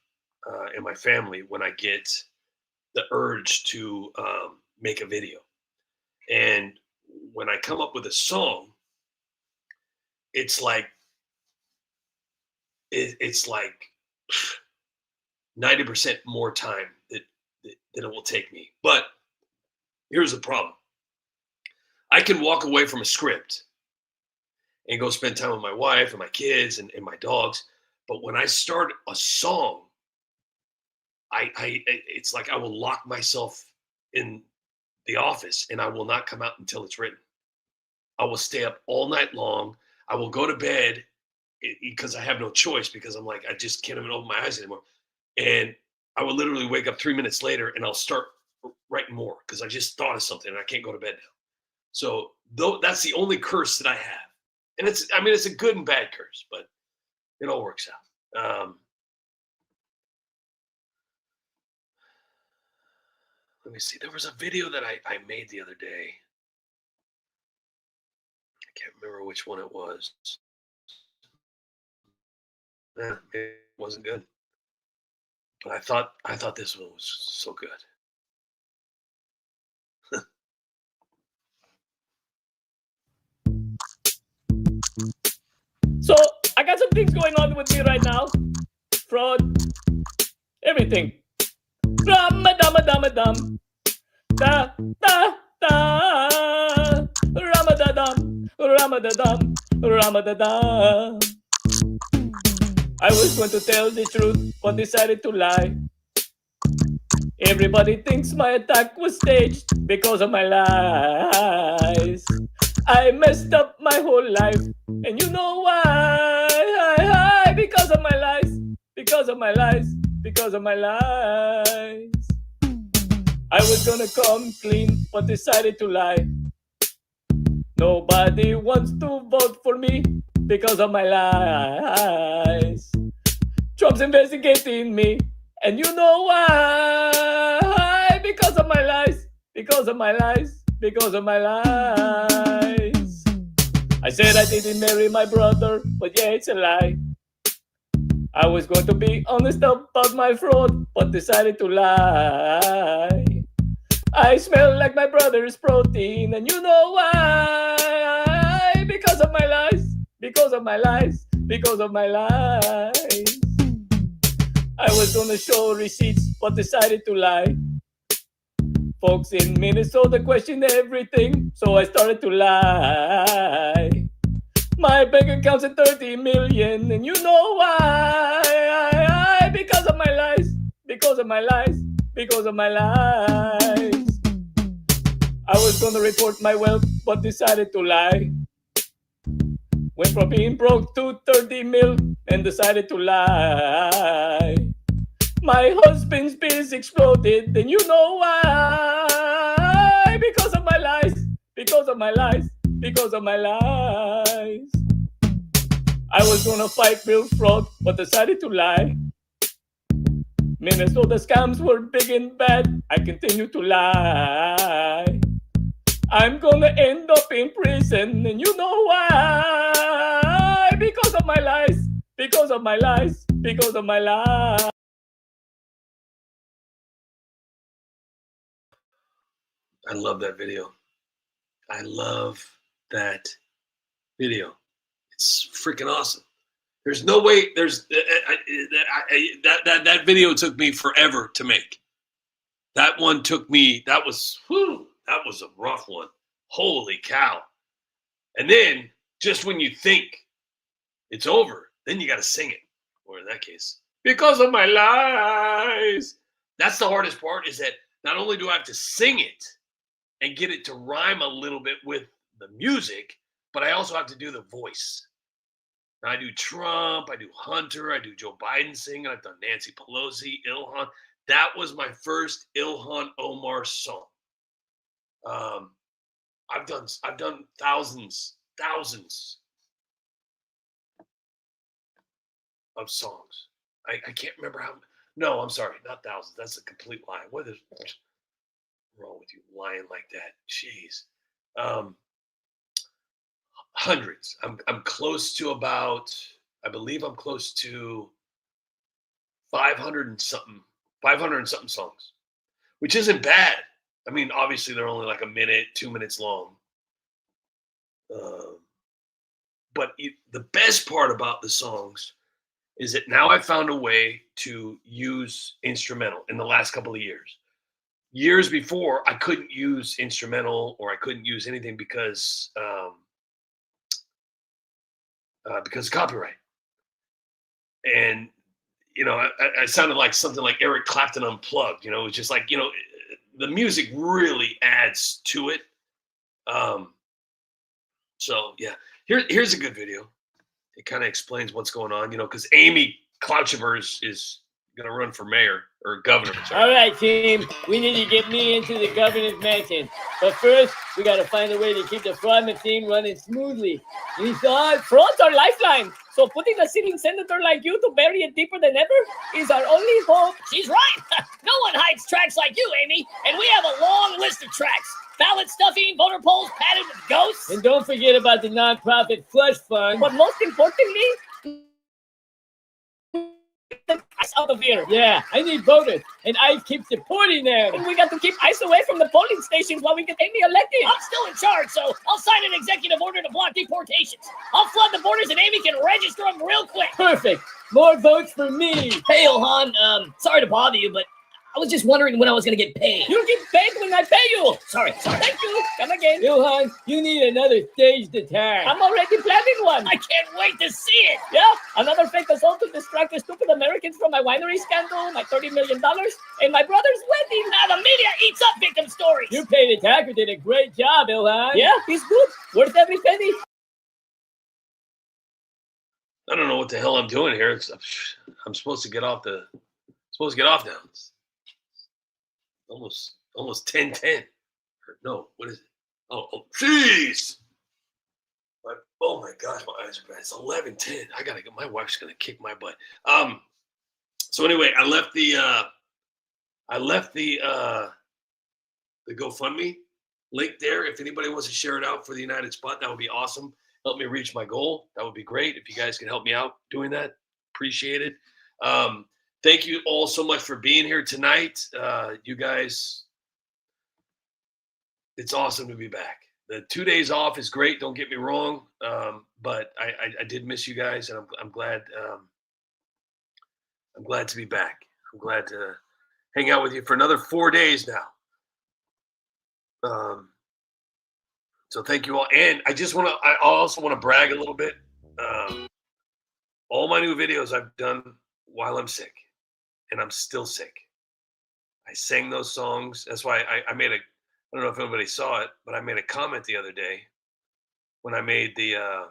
and my family when I get the urge to make a video. And when I come up with a song, it's like 90% more time that it will take me. But here's the problem. I can walk away from a script and go spend time with my wife and my kids and my dogs. But when I start a song, it's like I will lock myself in the office and I will not come out until it's written. I will stay up all night long. I will go to bed because I have no choice, because I'm like, I just can't even open my eyes anymore. And I will literally wake up 3 minutes later and I'll start writing more because I just thought of something and I can't go to bed now. So that's the only curse that I have. And it's a good and bad curse, but it all works out. Let me see. There was a video that I made the other day. I can't remember which one it was. It wasn't good. But I thought this one was so good. So I got some things going on with me right now. Fraud. Everything. Ramadam. Da da da. Ramadadam. I was going to tell the truth, but decided to lie. Everybody thinks my attack was staged because of my lies. I messed up my whole life, and you know why? Because of my lies, because of my lies, because of my lies. I was gonna come clean, but decided to lie. Nobody wants to vote for me because of my lies. Trump's investigating me, and you know why? Because of my lies, because of my lies, because of my lies. I said I didn't marry my brother, but yeah, it's a lie. I was going to be honest about my fraud, but decided to lie. I smell like my brother's protein, and you know why? Because of my lies, because of my lies, because of my lies. I was gonna show receipts, but decided to lie. Folks in Minnesota question everything, so I started to lie. My bank account's at 30 million, and you know why? Because of my lies, because of my lies, because of my lies. I was gonna report my wealth, but decided to lie. Went from being broke to 30 mil, and decided to lie. My husband's biz exploded, and you know why? Because of my lies, because of my lies, because of my lies. I was gonna fight real fraud, but decided to lie. Minnesota scams were big and bad, I continue to lie. I'm gonna end up in prison, and you know why? Because of my lies, because of my lies, because of my lies. I love that video. I love that video. It's freaking awesome. There's no way. There's that video took me forever to make. That one took me. That was a rough one. Holy cow! And then just when you think it's over, then you got to sing it. Or in that case, because of my lies. That's the hardest part. Is that not only do I have to sing it and get it to rhyme a little bit with the music, but I also have to do the voice. Now, I do Trump, I do Hunter, I do Joe Biden singing, I've done Nancy Pelosi, Ilhan. That was my first Ilhan Omar song. I've done thousands of songs. I can't remember how. No, I'm sorry, not thousands. That's a complete lie. What is wrong with you lying like that? Jeez. Hundreds. I'm close to about, I believe I'm close to 500 and something songs, which isn't bad. I mean, obviously they're only like a minute, 2 minutes long. But the best part about the songs is that now I found a way to use instrumental in the last couple of years. Years before, I couldn't use instrumental or I couldn't use anything because of copyright. And, you know, I sounded like something like Eric Clapton Unplugged. You know, it's just like, you know, the music really adds to it. So, yeah, here's a good video. It kind of explains what's going on, you know, because Amy Klobuchar is going to run for mayor or governor. All right, team. We need to get me into the governor's mansion. But first, we got to find a way to keep the fraud machine running smoothly. We thought Fraud's our lifeline. So putting a sitting senator like you to bury it deeper than ever is our only hope. She's right. No one hides tracks like you, Amy. And we have a long list of tracks. Ballot stuffing, voter polls padded with ghosts. And don't forget about the nonprofit Flush Fund. But most importantly, ICE out of here. Yeah, I need voters, and ICE keeps deporting them. And we got to keep ICE away from the polling stations while we get Amy elected. I'm still in charge, so I'll sign an executive order to block deportations. I'll flood the borders, and Amy can register them real quick. Perfect. More votes for me. Hey, Ilhan, sorry to bother you, but I was just wondering when I was gonna get paid. You'll get paid when I pay you. Sorry. Thank you. Come again. Johan, you need another staged attack. I'm already planning one. I can't wait to see it. Yeah, another fake assault to distract the stupid Americans from my winery scandal, my $30 million, and my brother's wedding. Now the media eats up victim stories. Your paid attacker did a great job, Ilhan. Yeah, he's good. Worth every penny. I don't know what the hell I'm doing here. I'm supposed to get off now. It's almost 10:10. No, what is it? Oh, jeez. Oh my gosh, my eyes are bad. It's 11:10. I gotta go. My wife's gonna kick my butt. So anyway, I left the GoFundMe link there. If anybody wants to share it out for the United Spot, that would be awesome. Help me reach my goal. That would be great. If you guys can help me out doing that, appreciate it. Thank you all so much for being here tonight. You guys, it's awesome to be back. The 2 days off is great. Don't get me wrong. But I did miss you guys, and I'm glad. I'm glad to be back. I'm glad to hang out with you for another 4 days now. So thank you all. And I also want to brag a little bit. All my new videos I've done while I'm sick, and I'm still sick. I sang those songs. That's why I don't know if anybody saw it, but I made a comment the other day when I made the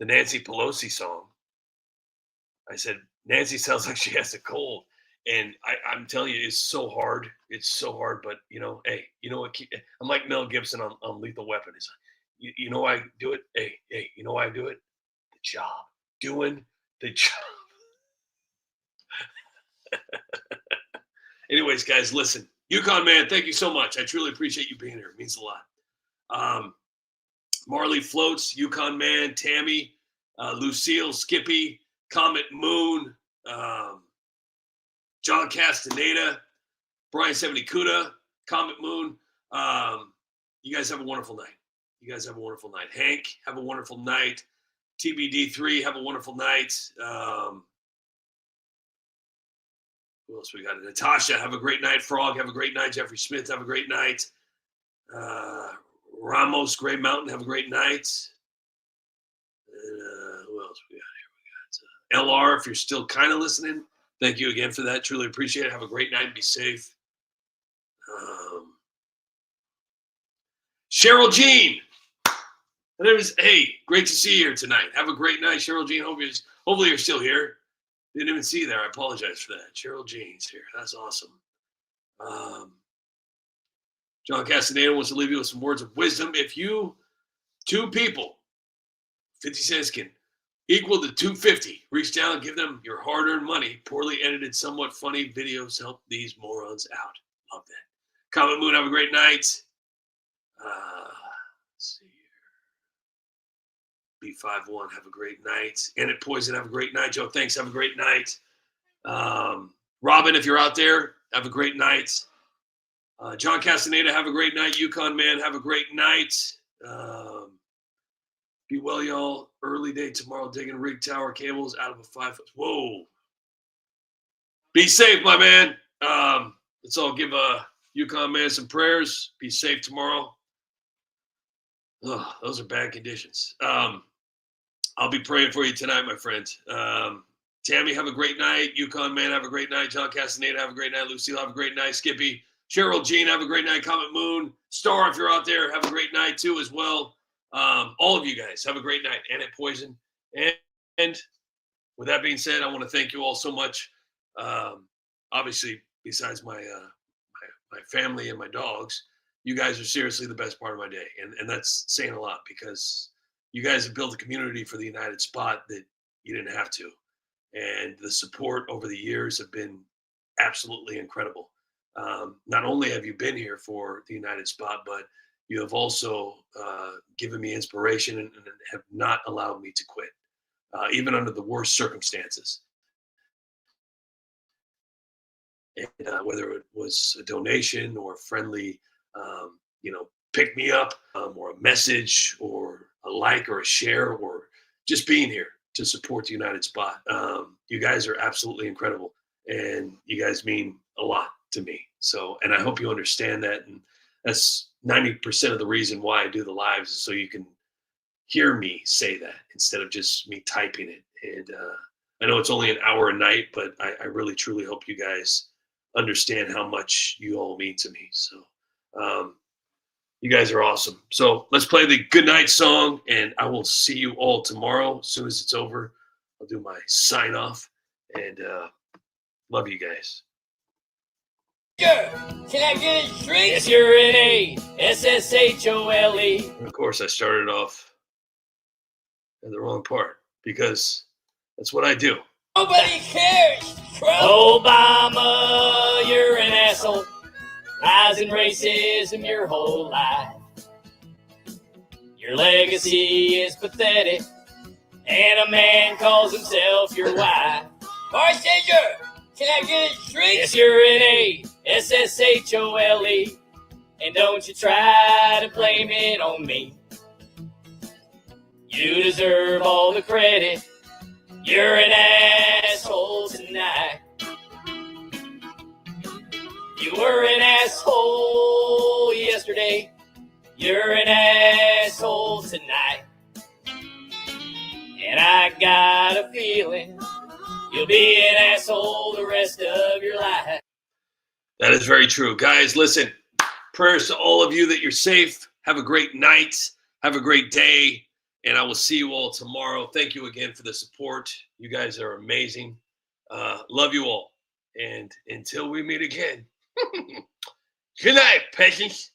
Nancy Pelosi song. I said, Nancy sounds like she has a cold. And I'm telling you, it's so hard. It's so hard. But, hey, you know what? I'm like Mel Gibson on Lethal Weapon. It's like, you know why I do it? Hey, you know why I do it? The job. Doing the job. Anyways, guys, listen. Yukon Man, thank you so much. I truly appreciate you being here. It means a lot. Marley Floats, Yukon Man, Tammy, Lucille, Skippy, Comet Moon, John Castaneda, Brian Seventy-Kuda, Comet Moon. You guys have a wonderful night. Hank, have a wonderful night. TBD3, have a wonderful night. Who else we got? Natasha, have a great night. Frog, have a great night. Jeffrey Smith, have a great night. Ramos, Gray Mountain, have a great night. Who else we got here? We got LR, if you're still kind of listening. Thank you again for that. Truly appreciate it. Have a great night. Be safe. Cheryl Jean. Hey, great to see you here tonight. Have a great night, Cheryl Jean. Hopefully you're still here. Didn't even see you there. I apologize for that. Cheryl Jean's here. That's awesome. John Castaneda wants to leave you with some words of wisdom. If you, two people, 50 cents can equal to 250, reach down and give them your hard-earned money. Poorly edited, somewhat funny videos help these morons out. Love that. Comet Moon, have a great night. Let's see here. B51, have a great night. Annette Poison, have a great night. Joe, thanks. Have a great night. Robin, if you're out there, have a great night. John Castaneda, have a great night. Yukon Man, have a great night. Be well, y'all. Early day tomorrow, digging rig tower cables out of a 5-foot. Whoa. Be safe, my man. Let's all give Yukon Man some prayers. Be safe tomorrow. Oh, those are bad conditions. I'll be praying for you tonight, my friend. Tammy, have a great night. Yukon Man, have a great night. John Castaneda, have a great night. Lucille, have a great night. Skippy, Cheryl Jean, have a great night. Comet Moon, Star, if you're out there, have a great night too as well. All of you guys, have a great night. Annette Poison. And with that being said, I want to thank you all so much. Obviously, besides my family and my dogs, you guys are seriously the best part of my day. And that's saying a lot because you guys have built a community for the United Spot that you didn't have to. And the support over the years have been absolutely incredible. Not only have you been here for the United Spot, but you have also given me inspiration and have not allowed me to quit, even under the worst circumstances. And whether it was a donation or a friendly, pick me up, or a message or a like or a share or just being here to support the United Spot. You guys are absolutely incredible. And you guys mean a lot to me. So, and I hope you understand that. And that's 90% of the reason why I do the lives, is so you can hear me say that instead of just me typing it. And I know it's only an hour a night, but I really, truly hope you guys understand how much you all mean to me. So you guys are awesome. So let's play the goodnight song, and I will see you all tomorrow. As soon as it's over, I'll do my sign off, and love you guys. Sure. Can I get a drink? S-U-R-N-A-S-S-H-O-L-E. And of course, I started off in the wrong part because that's what I do. Nobody cares, Trump. Obama, you're an asshole. Lies and racism your whole life. Your legacy is pathetic, and a man calls himself your wife. Bartender, can I get a drink? S-U-R-N-A-S-S-H-O-L-E. And don't you try to blame it on me. You deserve all the credit. You're an asshole tonight. You were an asshole yesterday. You're an asshole tonight. And I got a feeling you'll be an asshole the rest of your life. That is very true. Guys, listen, prayers to all of you that you're safe. Have a great night. Have a great day. And I will see you all tomorrow. Thank you again for the support. You guys are amazing. Love you all. And until we meet again, good night, peasants.